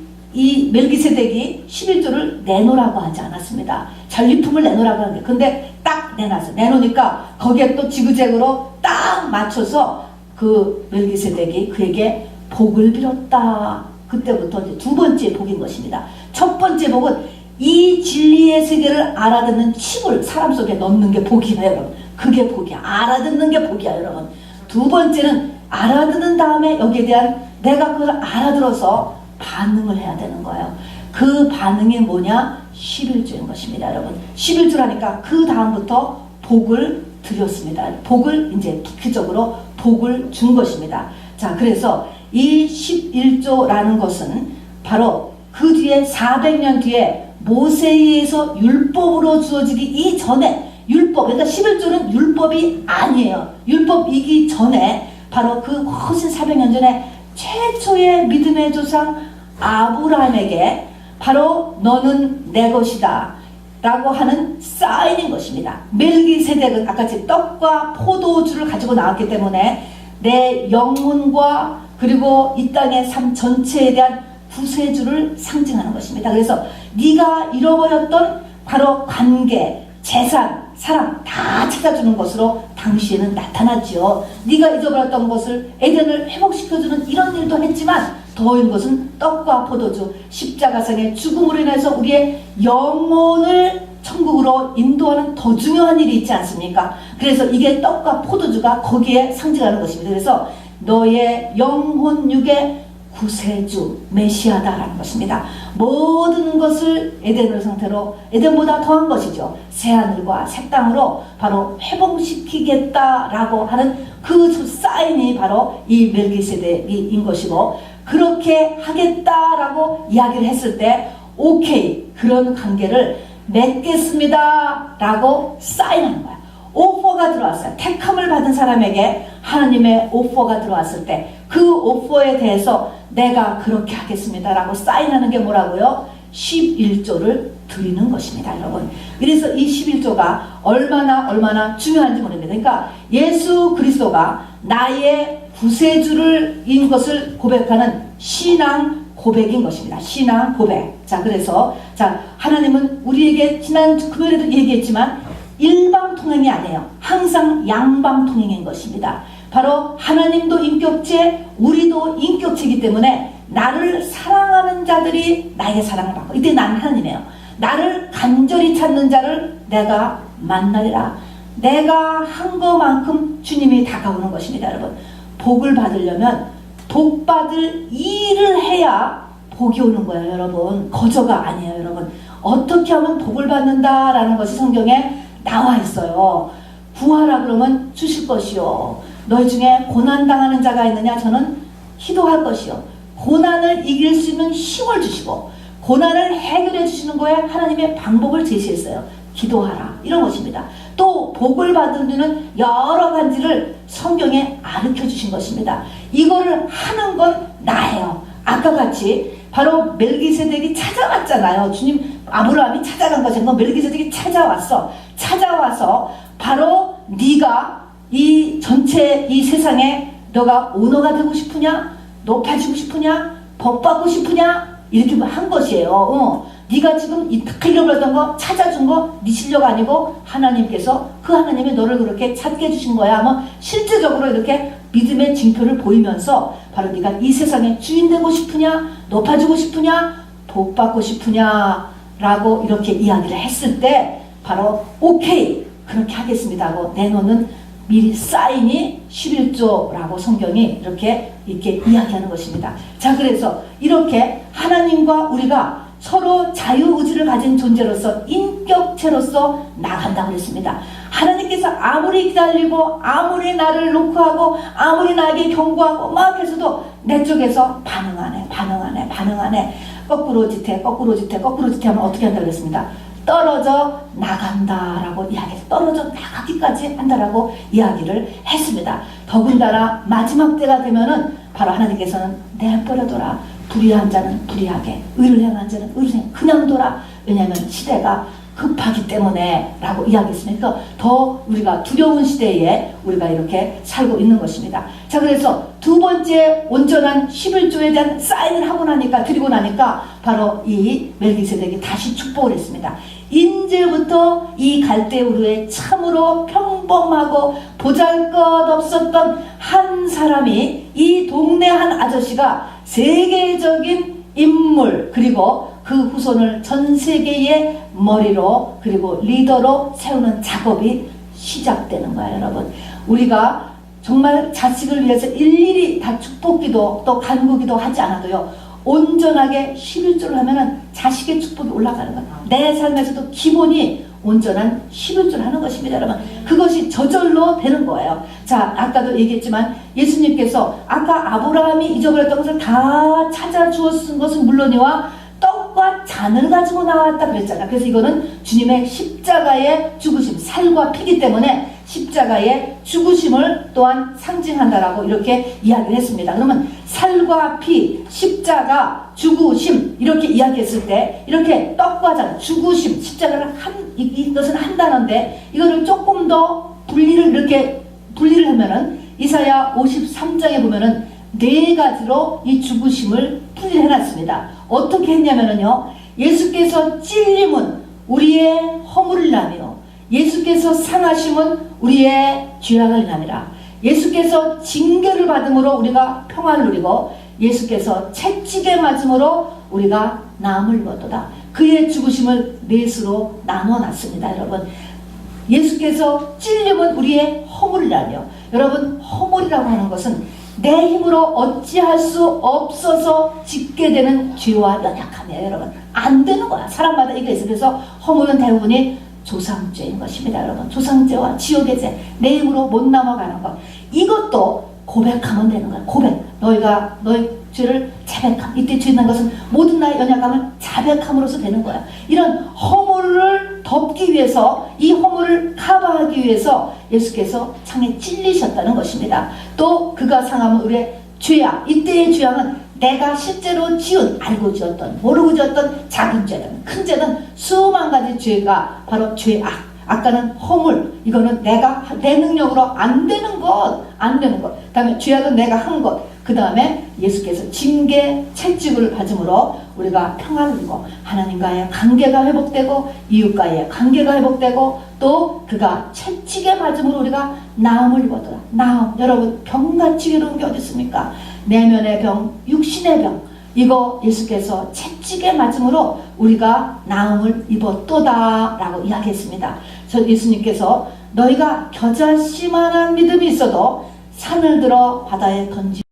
멜기세덱이 11조를 내놓으라고 하지 않았습니다. 전리품을 내놓으라고 하는데, 근데 딱 내놨어요. 내놓으니까 거기에 또 지그재그로 딱 맞춰서 그 멜기세덱이 그에게 복을 빌었다. 그때부터 이제 두 번째 복인 것입니다. 첫 번째 복은 이 진리의 세계를 알아듣는 칩을 사람 속에 넣는 게 복이야, 여러분. 그게 복이야. 알아듣는 게 복이야, 여러분. 두 번째는 알아듣는 다음에 여기에 대한 내가 그걸 알아들어서 반응을 해야 되는 거예요. 그 반응이 뭐냐? 11조인 것입니다, 여러분. 11조라니까 그 다음부터 복을 드렸습니다. 복을 이제 기적으로 복을 준 것입니다. 자, 그래서 이 11조라는 것은 바로 그 뒤에 400년 뒤에 모세에 의해서 율법으로 주어지기 이전에 율법, 그러니까 11조는 율법이 아니에요. 율법이기 전에 바로 그 훨씬 400년 전에 최초의 믿음의 조상 아브라함에게 바로 너는 내 것이다 라고 하는 사인인 것입니다. 멜기세덱은 아까 떡과 포도주를 가지고 나왔기 때문에 내 영혼과 그리고 이 땅의 삶 전체에 대한 구세주를 상징하는 것입니다. 그래서 네가 잃어버렸던 바로 관계, 재산, 사랑 다 찾아주는 것으로 당시에는 나타났지요. 네가 잊어버렸던 것을 에덴을 회복시켜주는 이런 일도 했지만 더인 것은 떡과 포도주, 십자가상의 죽음으로 인해서 우리의 영혼을 천국으로 인도하는 더 중요한 일이 있지 않습니까? 그래서 이게 떡과 포도주가 거기에 상징하는 것입니다. 그래서 너의 영혼 육의 구세주 메시아다라는 것입니다. 모든 것을 에덴을 상태로 에덴보다 더한 것이죠. 새하늘과 새 땅으로 바로 회복시키겠다라고 하는 그 사인이 바로 이 멜기세덱인 것이고, 그렇게 하겠다라고 이야기를 했을 때 오케이, 그런 관계를 맺겠습니다 라고 사인하는 거야. 오퍼가 들어왔어요. 택함을 받은 사람에게 하나님의 오퍼가 들어왔을 때 그 오퍼에 대해서 내가 그렇게 하겠습니다 라고 사인하는 게 뭐라고요? 11조를 드리는 것입니다, 여러분. 그래서 이 11조가 얼마나 중요한지 모릅니다. 그러니까 예수 그리스도가 나의 구세주인 것을 고백하는 신앙 고백인 것입니다. 신앙 고백. 자, 그래서 하나님은 우리에게 지난 금요일에도 얘기했지만 일방통행이 아니에요. 항상 양방통행인 것입니다. 바로 하나님도 인격체, 우리도 인격체이기 때문에 나를 사랑하는 자들이 나의 사랑을 받고, 이때 나는 하나님이에요. 나를 간절히 찾는 자를 내가 만나리라. 내가 한 것만큼 주님이 다가오는 것입니다, 여러분. 복을 받으려면 복 받을 일을 해야 복이 오는 거예요, 여러분. 거저가 아니에요, 여러분. 어떻게 하면 복을 받는다라는 것이 성경에 나와 있어요. 구하라 그러면 주실 것이요. 너희 중에 고난당하는 자가 있느냐? 저는 기도할 것이요. 고난을 이길 수 있는 힘을 주시고 고난을 해결해 주시는 거에 하나님의 방법을 제시했어요. 기도하라, 이런 것입니다. 또 복을 받는 여러 가지를 성경에 가르쳐 주신 것입니다. 이거를 하는 건 나예요. 아까 같이 바로 멜기세덱이 찾아왔잖아요. 주님, 아브라함이 찾아간 것이 아니고 멜기세덱이 찾아와서 바로 네가 이 전체 이 세상에 너가 오너가 되고 싶으냐? 높아지고 싶으냐? 복 받고 싶으냐? 이렇게 한 것이에요. 네가 지금 잃어버렸던 거 찾아준 거 네 실력 아니고 하나님께서, 그 하나님이 너를 그렇게 찾게 해주신 거야. 뭐 실제적으로 이렇게 믿음의 징표를 보이면서 바로 네가 이 세상의 주인 되고 싶으냐? 높아지고 싶으냐? 복 받고 싶으냐? 라고 이렇게 이야기를 했을 때 바로 오케이, 그렇게 하겠습니다 하고 내놓는 미리 사인이 11조라고 성경이 이렇게 이야기하는 것입니다. 자, 그래서 이렇게 하나님과 우리가 서로 자유의지를 가진 존재로서 인격체로서 나간다고 했습니다. 하나님께서 아무리 기다리고 아무리 나를 놓고 하고 아무리 나에게 경고하고 막 해서도 내 쪽에서 반응 안 해. 거꾸로 짓해 하면 어떻게 한다고 했습니다. 떨어져 나간다라고 이야기해서 떨어져 나가기까지 한다라고 이야기를 했습니다. 더군다나 마지막 때가 되면은 바로 하나님께서는 내버려둬라. 불의한 자는 불의하게, 의를 행한 자는 의를 행하게, 그냥 둬라. 왜냐하면 시대가 급하기 때문에 라고 이야기했습니다. 그러니까 더 우리가 두려운 시대에 우리가 이렇게 살고 있는 것입니다. 자, 그래서 두 번째 온전한 11조에 대한 사인을 하고 나니까, 드리고 나니까 바로 이 멜기세덱이 다시 축복을 했습니다. 인제부터 이 갈대우르에 참으로 평범하고 보잘것없었던 한 사람이, 이 동네 한 아저씨가 세계적인 인물, 그리고 그 후손을 전 세계의 머리로, 그리고 리더로 세우는 작업이 시작되는 거예요. 여러분, 우리가 정말 자식을 위해서 일일이 다 축복기도 또 간구기도 하지 않아도요, 온전하게 11조를 하면은 자식의 축복이 올라가는 거예요. 내 삶에서도 기본이 온전한 11조를 하는 것입니다. 여러분, 그것이 저절로 되는 거예요. 자, 아까도 얘기했지만 예수님께서 아까 아브라함이 잊어버렸던 것을 다 찾아주었은 것은 물론이와 떡과 잔을 가지고 나왔다 그랬잖아요. 그래서 이거는 주님의 십자가의 죽으심, 살과 피기 때문에 십자가의 죽으심을 또한 상징한다라고 이렇게 이야기를 했습니다. 그러면 살과 피, 십자가, 죽으심 이렇게 이야기했을 때, 이렇게 떡과 잔, 죽으심, 십자가를 이것은 한 단어인데, 이거를 조금 더 분리를 하면은 이사야 53장에 보면은 네 가지로 이 죽으심을 분리를 해놨습니다. 어떻게 했냐면요, 예수께서 찔림은 우리의 허물을 인하며, 예수께서 상하심은 우리의 죄악을 인함이라. 예수께서 징계를 받음으로 우리가 평화를 누리고, 예수께서 채찍에 맞음으로 우리가 나음을 입었도다. 그의 죽으심을 넷으로 나눠놨습니다. 여러분, 예수께서 찔림은 우리의 허물이라며, 여러분, 허물이라고 하는 것은 내 힘으로 어찌할 수 없어서 짓게 되는 죄와 연약함이에요. 여러분, 안 되는 거야. 사람마다 이게 있어요. 그래서 허물은 대부분이 조상죄인 것입니다. 여러분, 조상죄와 지옥의 죄, 내 힘으로 못 넘어가는 것, 이것도 고백하면 되는 거야. 고백. 너희가 너희 죄를 자백함. 이때 죄 난 것은 모든 나의 연약함을 자백함으로써 되는 거야. 이런 허물을 덮기 위해서, 이 허물을 커버하기 위해서 예수께서 창에 찔리셨다는 것입니다. 또 그가 상하면 우리의 죄악, 이때의 죄악은 내가 실제로 지은, 알고 지었던, 모르고 지었던 작은 죄든 큰 죄든 수만 가지 죄가 바로 죄악. 아까는 허물, 이거는 내가 내 능력으로 안 되는 것. 그 다음에 죄악은 내가 한 것. 그 다음에 예수께서 징계, 채찍을 받음으로 우리가 평안을 누리고, 하나님과의 관계가 회복되고, 이웃과의 관계가 회복되고, 또 그가 채찍에 맞음으로 우리가 나음을 입었더라. 나음, 여러분, 병같이 괴로운 게 어디 있습니까? 내면의 병, 육신의 병, 이거 예수께서 채찍에 맞음으로 우리가 나음을 입었도다 라고 이야기했습니다. 예수님께서 너희가 겨자씨만한 믿음이 있어도 산을 들어 바다에 던진다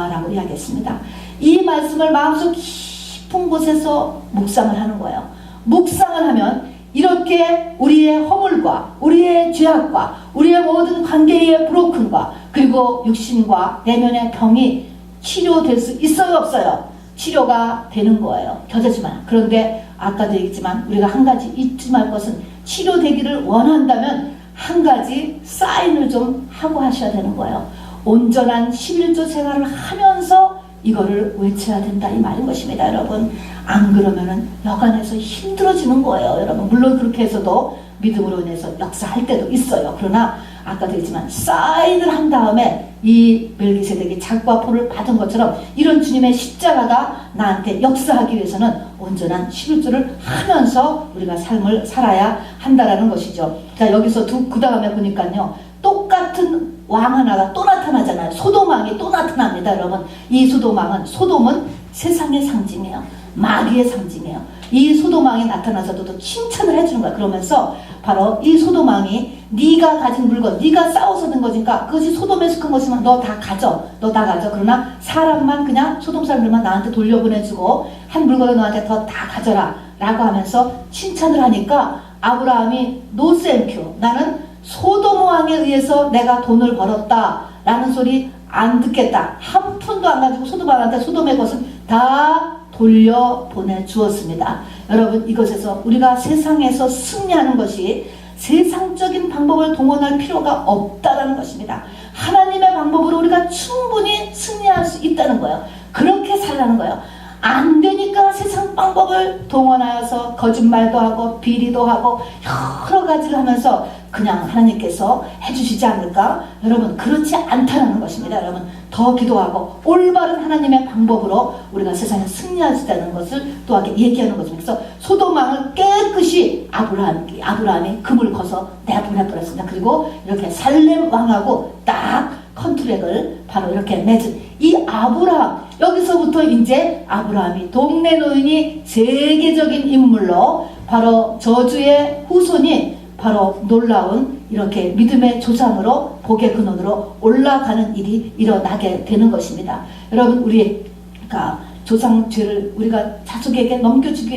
라고 이야기했습니다. 이 말씀을 마음속 깊은 곳에서 묵상을 하는 거예요. 묵상을 하면 이렇게 우리의 허물과 우리의 죄악과 우리의 모든 관계의 브로큰과, 그리고 육신과 내면의 병이 치료될 수 있어요, 없어요? 치료가 되는 거예요. 겨자지만. 그런데 아까도 얘기했지만 우리가 한 가지 잊지 말 것은, 치료되기를 원한다면 한 가지 사인을 좀 하고 하셔야 되는 거예요. 온전한 11조 생활을 하면서 이거를 외쳐야 된다, 이 말인 것입니다. 여러분, 안 그러면은 여간해서 힘들어지는 거예요. 여러분, 물론 그렇게 해서도 믿음으로 인해서 역사할 때도 있어요. 그러나 아까도 했지만 사인을 한 다음에 이 멜기세덱이 작과 포를 받은 것처럼 이런 주님의 십자가가 나한테 역사하기 위해서는 온전한 11조를 하면서 우리가 삶을 살아야 한다라는 것이죠. 자, 여기서 그 다음에 보니까요, 똑같은 왕 하나가 또 나타나잖아요. 소돔왕이 또 나타납니다. 여러분, 이 소돔은 세상의 상징이에요. 마귀의 상징이에요. 이 소돔왕이 나타나서도 또 칭찬을 해주는 거야. 그러면서 바로 이 소돔왕이 네가 가진 물건, 네가 싸워서 든 거니까 그것이 소돔에 속한 것이면 너 다 가져. 그러나 사람만, 그냥 소돔 사람들만 나한테 돌려보내주고 한 물건을 너한테 더 다 가져라 라고 하면서 칭찬을 하니까 아브라함이 노 땡큐, 나는 소돔 왕에 의해서 내가 돈을 벌었다 라는 소리 안 듣겠다. 한 푼도 안 가지고 소돔 왕한테 소돔의 것을 다 돌려보내 주었습니다. 여러분, 이것에서 우리가 세상에서 승리하는 것이 세상적인 방법을 동원할 필요가 없다는 것입니다. 하나님의 방법으로 우리가 충분히 승리할 수 있다는 거예요. 그렇게 살라는 거예요. 안 되니까 세상 방법을 동원하여서 거짓말도 하고 비리도 하고 여러 가지를 하면서 그냥 하나님께서 해주시지 않을까? 여러분, 그렇지 않다는 것입니다. 여러분, 더 기도하고 올바른 하나님의 방법으로 우리가 세상에 승리할 수 있다는 것을 또하게 얘기하는 것입니다. 그래서 소돔왕을 깨끗이 아브라함이 금을 커서 내보내버렸습니다. 그리고 이렇게 살렘 왕하고 딱 컨트랙을 바로 이렇게 맺은 이 아브라함, 여기서부터 이제 아브라함이 동네 노인이 세계적인 인물로 바로 저주의 후손이 바로 놀라운 이렇게 믿음의 조상으로 복의 근원으로 올라가는 일이 일어나게 되는 것입니다. 여러분, 우리가 조상 죄를 우리가 자식에게 넘겨주지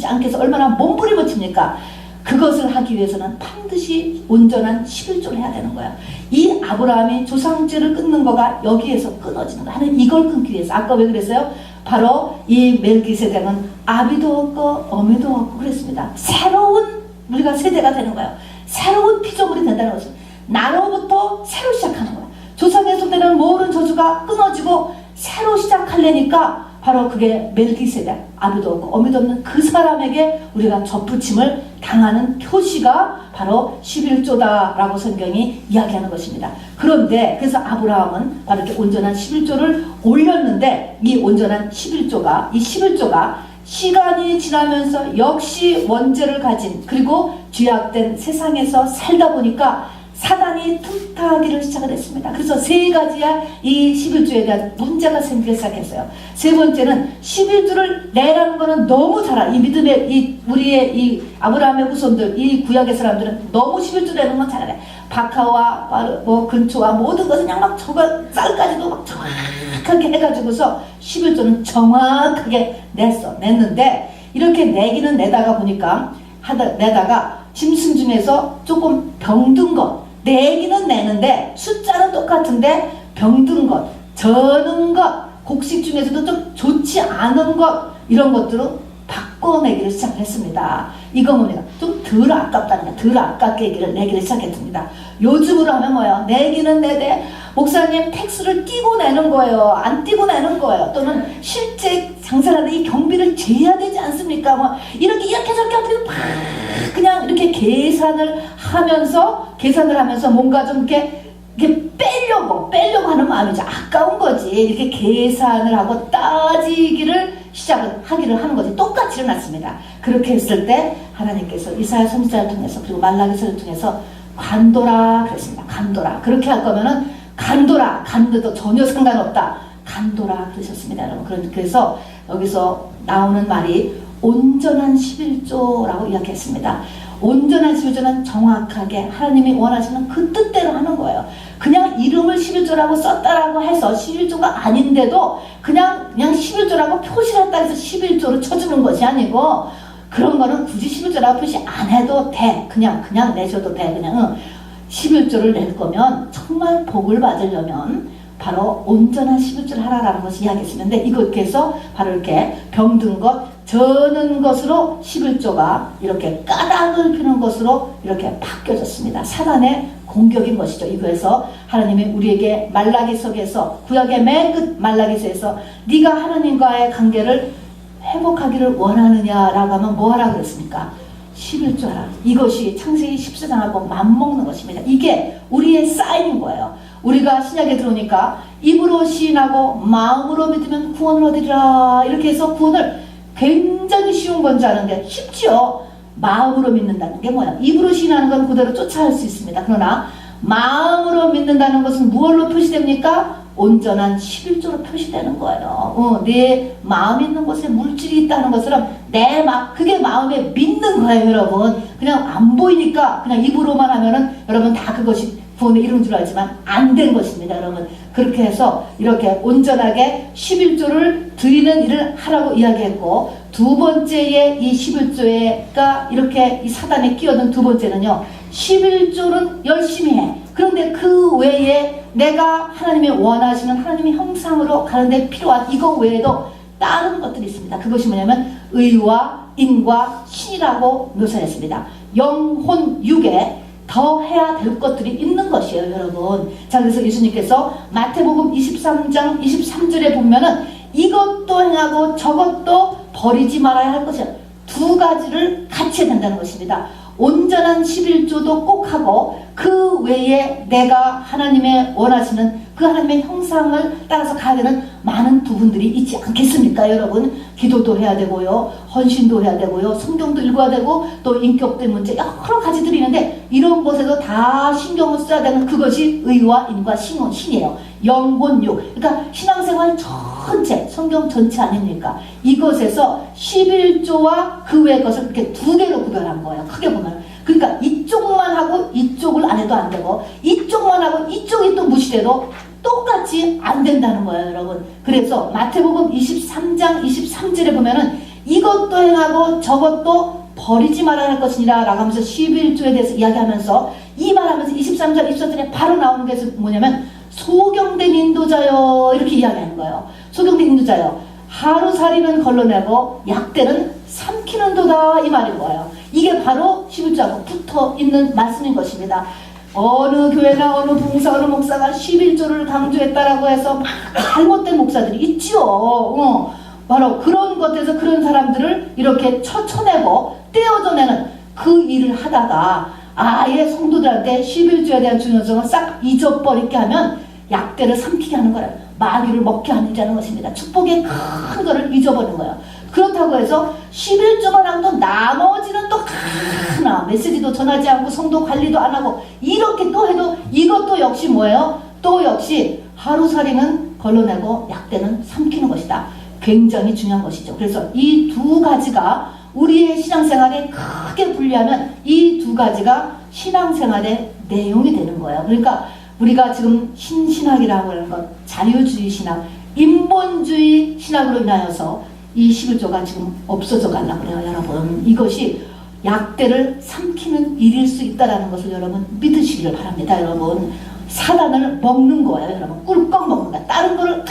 않기 위해서 얼마나 몸부림을 칩니까? 그것을 하기 위해서는 반드시 온전한 11조를 해야 되는 거예요. 이 아브라함이 조상죄를 끊는 거가 여기에서 끊어지는 거예요. 하나님 이걸 끊기 위해서. 아까 왜 그랬어요? 바로 이 멜기세덱은 아비도 없고 어미도 없고 그랬습니다. 새로운 우리가 세대가 되는 거예요. 새로운 피조물이 된다는 것은 나로부터 새로 시작하는 거예요. 조상에서 되는 모든 저주가 끊어지고 새로 시작하려니까 바로 그게 멜기세덱, 아비도 없고 어미도 없는 그 사람에게 우리가 접붙임을 당하는 표시가 바로 11조다라고 성경이 이야기하는 것입니다. 그런데 그래서 아브라함은 바로 이렇게 온전한 11조를 올렸는데 이 온전한 11조가 시간이 지나면서 역시 원죄를 가진 그리고 죄악된 세상에서 살다 보니까 사단이 틈타기를 시작을 했습니다. 그래서 세 가지야 이 11조에 대한 문제가 생기기 시작했어요. 세 번째는 11조를 내라는 거는 너무 잘 알아. 이 믿음의 우리의 이 아브라함의 후손들, 이 구약의 사람들은 너무 11조 내는 건 잘 알아요. 박하와 뭐 근초와 모든 것은 그냥 막 저거 쌀까지도 막 정확하게 해가지고서 11조는 정확하게 냈는데 이렇게 내기는 내다가 보니까 내다가 짐승 중에서 조금 병든 것 내기는 내는데 숫자는 똑같은데 병든 것, 저는 것, 곡식 중에서도 좀 좋지 않은 것 이런 것들로 바꿔내기를 시작했습니다. 이거 뭡니까? 좀 덜 아깝다는 덜 아깝게 내기를 시작했습니다. 요즘으로 하면 뭐예요? 내기는 내되 목사님 택스를 띄고 내는 거예요. 안 띄고 내는 거예요. 또는 실제 장사를 하는데 이 경비를 재야 되지 않습니까? 뭐 이렇게 저렇게 어떻게 그냥 이렇게 계산을 하면서 뭔가 좀 이렇게 빼려고 하는 마음이죠. 아까운 거지. 이렇게 계산을 하고 따지기를 하기를 하는 거지. 똑같이 일어났습니다. 그렇게 했을 때 하나님께서 이사야 선지자를 통해서 그리고 말라기서를 통해서 간도라 그랬습니다. 간도라. 그렇게 할 거면은 간도도 전혀 상관없다. 간도라 그러셨습니다. 여러분. 그래서 여기서 나오는 말이 온전한 11조라고 이야기했습니다. 온전한 11조는 정확하게 하나님이 원하시는 그 뜻대로 하는 거예요. 그냥 이름을 11조라고 썼다라고 해서 11조가 아닌데도 그냥 11조라고 표시를 했다 해서 11조로 쳐주는 것이 아니고 그런 거는 굳이 11조라고 표시 안 해도 돼. 그냥 내셔도 돼. 그냥 11조를 낼 거면 정말 복을 받으려면 바로 온전한 11조를 하라라는 것을 이야기했었는데 이렇게 해서 바로 이렇게 병든 것, 저는 것으로 11조가 이렇게 까닭을 피는 것으로 이렇게 바뀌어졌습니다. 사단의 공격인 것이죠. 이거에서 하나님이 우리에게 말라기서에서 구약의 맨 끝 말라기서에서 네가 하나님과의 관계를 회복하기를 원하느냐라고 하면 뭐 하라 그랬습니까? 11조 하라. 이것이 창세기 14장하고 맞먹는 것입니다. 이게 우리의 사인인 거예요. 우리가 신약에 들어오니까 입으로 시인하고 마음으로 믿으면 구원을 얻으리라 이렇게 해서 구원을 굉장히 쉬운 건 줄 아는데 쉽지요. 마음으로 믿는다는 게 뭐야? 입으로 시인하는 건 그대로 쫓아갈 수 있습니다. 그러나 마음으로 믿는다는 것은 무엇로 표시됩니까? 온전한 11조로 표시되는 거예요. 내 마음 있는 곳에 물질이 있다는 것처럼 그게 마음에 믿는 거예요, 여러분. 그냥 안 보이니까 그냥 입으로만 하면은 여러분 다 그것이 구원의 이루는 줄 알지만 안 된 것입니다, 여러분. 그렇게 해서 이렇게 온전하게 11조를 드리는 일을 하라고 이야기했고 두 번째에 이 11조가 이렇게 이 사단에 끼어든 두 번째는요. 11조는 열심히 해. 그런데 그 외에 내가 하나님이 원하시는 하나님의 형상으로 가는데 필요한 이거 외에도 다른 것들이 있습니다. 그것이 뭐냐면 의와 인과 신이라고 묘사했습니다. 영혼 육에 더 해야 될 것들이 있는 것이에요, 여러분. 자, 그래서 예수님께서 마태복음 23장 23절에 보면은 이것도 행하고 저것도 버리지 말아야 할 것이야. 두 가지를 같이 해야 된다는 것입니다. 온전한 11조도 꼭 하고 그 외에 내가 하나님의 원하시는 그 하나님의 형상을 따라서 가야 되는 많은 부분들이 있지 않겠습니까? 여러분, 기도도 해야 되고요, 헌신도 해야 되고요, 성경도 읽어야 되고, 또 인격된 문제 여러 가지들이 있는데 이런 것에도 다 신경을 써야 되는 그것이 의와 인과 신이에요. 영혼육. 그러니까 신앙생활 전체, 성경 전체 아닙니까? 이것에서 11조와 그 외의 것을 이렇게 두 개로 구별한 거예요. 크게 보면. 그러니까 이쪽만 하고 이쪽을 안 해도 안 되고, 이쪽만 하고 이쪽이 또 무시돼도 똑같이 안 된다는 거예요, 여러분. 그래서 마태복음 23장 23절에 보면은 이것도 행하고 저것도 버리지 말아야 할 것이니라 라고 하면서 11조에 대해서 이야기하면서 이 말하면서 23절 24절에 바로 나오는 게 뭐냐면 소경된 인도자요, 이렇게 이야기하는 거예요. 소경된 인도자요, 하루살이는 걸러내고 약대는 삼키는도다, 이 말인 거예요. 이게 바로 11조하고 붙어 있는 말씀인 것입니다. 어느 교회나 어느 봉사 어느 목사가 11조를 강조했다라고 해서 막 잘못된 목사들이 있지요. 바로 그런 것에서 그런 사람들을 이렇게 쳐내고 떼어져내는 그 일을 하다가 아예 성도들한테 11조에 대한 중요성을 싹 잊어버리게 하면 약대를 삼키게 하는 거예요. 마귀를 먹게 하는 것입니다. 축복의 큰 거를 잊어버리는 거예요. 그렇다고 해서 11조만 하고 나머지는 또 하나 메시지도 전하지 않고 성도 관리도 안 하고 이렇게 또 해도 이것도 역시 뭐예요? 또 역시 하루살이는 걸러내고 약대는 삼키는 것이다. 굉장히 중요한 것이죠. 그래서 이 두 가지가 우리의 신앙생활에 크게 분리하면 이 두 가지가 신앙생활의 내용이 되는 거예요. 그러니까 우리가 지금 신신학이라고 하는 것, 자유주의 신학, 인본주의 신학으로 인하여서 이 11조가 지금 없어져 가려고 그래요, 여러분. 이것이 약대를 삼키는 일일 수 있다는 것을 여러분 믿으시기를 바랍니다, 여러분. 사단을 먹는 거예요, 여러분. 꿀꺽 먹는 거야. 다른 거를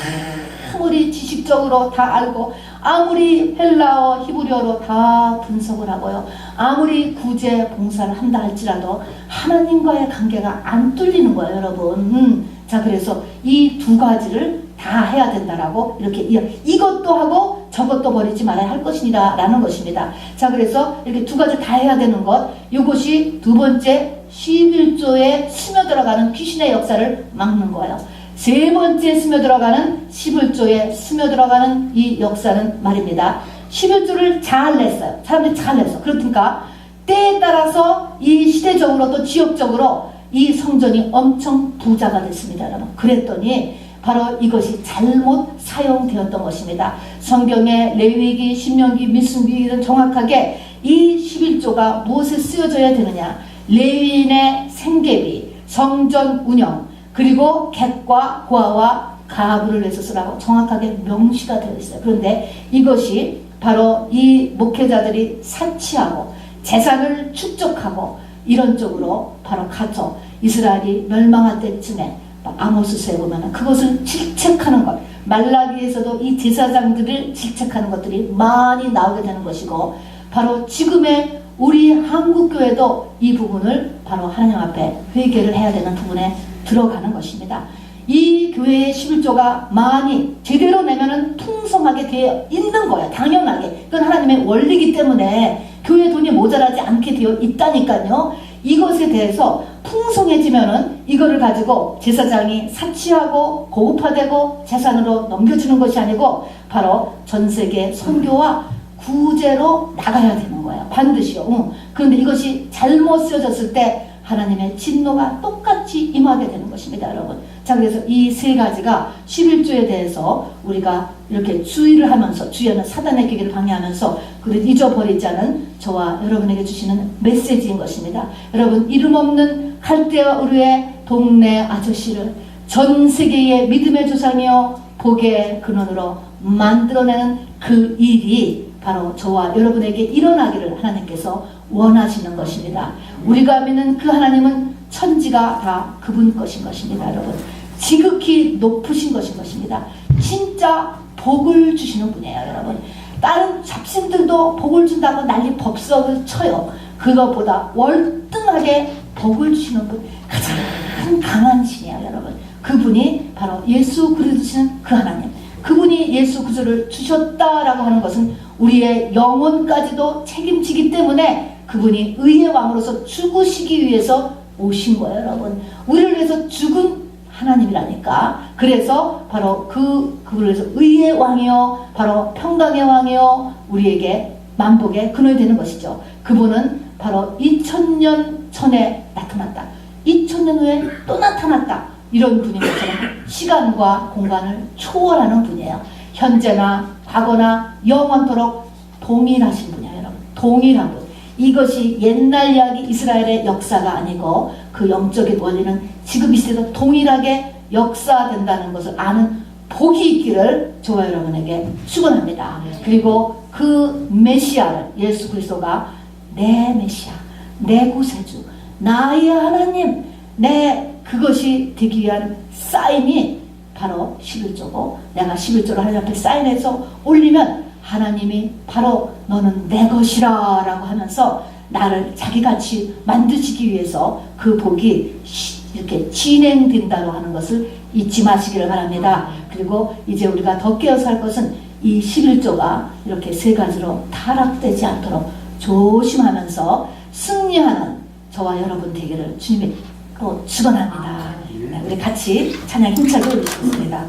아무리 지식적으로 다 알고, 아무리 헬라어, 히브리어로 다 분석을 하고요, 아무리 구제 봉사를 한다 할지라도 하나님과의 관계가 안 뚫리는 거예요, 여러분. 자, 그래서 이 두 가지를 다 해야 된다라고 이렇게 이것도 하고 저것도 버리지 말아야 할 것이니라 라는 것입니다. 자, 그래서 이렇게 두 가지 다 해야 되는 것, 이것이 두 번째 11조에 스며들어가는 귀신의 역사를 막는 거예요. 세 번째 스며들어가는 11조에 스며들어가는 이 역사는 말입니다. 11조를 잘 냈어요. 사람들이 잘 냈어. 그러니까 때에 따라서 이 시대적으로 또 지역적으로 이 성전이 엄청 부자가 됐습니다, 여러분. 그랬더니 바로 이것이 잘못 사용되었던 것입니다. 성경의 레위기, 신명기, 민수기는 정확하게 이 11조가 무엇에 쓰여져야 되느냐, 레위인의 생계비, 성전 운영, 그리고 객과 고아와 가부를 위해서 쓰라고 정확하게 명시가 되어 있어요. 그런데 이것이 바로 이 목회자들이 사치하고 재산을 축적하고 이런 쪽으로 바로 가서 이스라엘이 멸망할 때쯤에 아모스서에 보면 그것을 질책하는 것, 말라기에서도 이 제사장들을 질책하는 것들이 많이 나오게 되는 것이고, 바로 지금의 우리 한국교회도 이 부분을 바로 하나님 앞에 회개를 해야 되는 부분에 들어가는 것입니다. 이 교회의 11조가 많이 제대로 내면은 풍성하게 되어 있는 거예요. 당연하게. 그건 하나님의 원리이기 때문에 교회 돈이 모자라지 않게 되어 있다니까요. 이것에 대해서 풍성해지면은 이거를 가지고 제사장이 사치하고 고급화되고 재산으로 넘겨주는 것이 아니고 바로 전 세계 선교와 구제로 나가야 되는 거예요. 반드시요. 그런데 이것이 잘못 쓰여졌을 때 하나님의 진노가 똑같이 임하게 되는 것입니다, 여러분. 자, 그래서 이 세 가지가 11조에 대해서 우리가 이렇게 주의를 하면서, 주의하는 사단의 계기를 방해하면서 그를 잊어버리지 않은 저와 여러분에게 주시는 메시지인 것입니다. 여러분, 이름 없는 갈대와 우르의 동네 아저씨를 전 세계의 믿음의 조상이요 복의 근원으로 만들어내는 그 일이 바로 저와 여러분에게 일어나기를 하나님께서 원하시는 것입니다. 우리가 믿는 그 하나님은 천지가 다 그분 것인 것입니다, 여러분. 지극히 높으신 것인 것입니다. 진짜 복을 주시는 분이에요, 여러분. 다른 잡신들도 복을 준다고 난리 법석을 쳐요. 그것보다 월등하게 복을 주시는 분, 가장 강한 신이에요, 여러분. 그분이 바로 예수 그리스도시는 그 하나님. 그분이 예수 그리스도를 주셨다라고 하는 것은 우리의 영혼까지도 책임지기 때문에 그분이 의의 왕으로서 죽으시기 위해서 오신 거예요, 여러분. 우리를 위해서 죽은 하나님이라니까. 그래서 바로 그분을 위해서 의의 왕이요, 바로 평강의 왕이요, 우리에게 만복의 근원이 되는 것이죠. 그분은 바로 2000년 전에 나타났다. 2000년 후에 또 나타났다. 이런 분인 것처럼 시간과 공간을 초월하는 분이에요. 현재나 과거나 영원토록 동일하신 분이에요, 여러분. 동일한 분. 이것이 옛날 이야기 이스라엘의 역사가 아니고 그 영적인 원리는 지금 이 시대도 동일하게 역사된다는 것을 아는 복이 있기를 저와 여러분에게 축원합니다. 그리고 그 메시아를, 예수 그리스도가 내 메시아, 내 구세주, 나의 하나님, 내 그것이 되기 위한 사인이 바로 11조고, 내가 11조를 하나님 앞에 사인해서 올리면 하나님이 바로 너는 내 것이라 라고 하면서 나를 자기같이 만드시기 위해서 그 복이 이렇게 진행된다고 하는 것을 잊지 마시기를 바랍니다. 그리고 이제 우리가 더 깨어서 할 것은 이 11조가 이렇게 세 가지로 타락되지 않도록 조심하면서 승리하는 저와 여러분 되기를 주님이 또 축원합니다. 우리 같이 찬양 힘차게 올리겠습니다.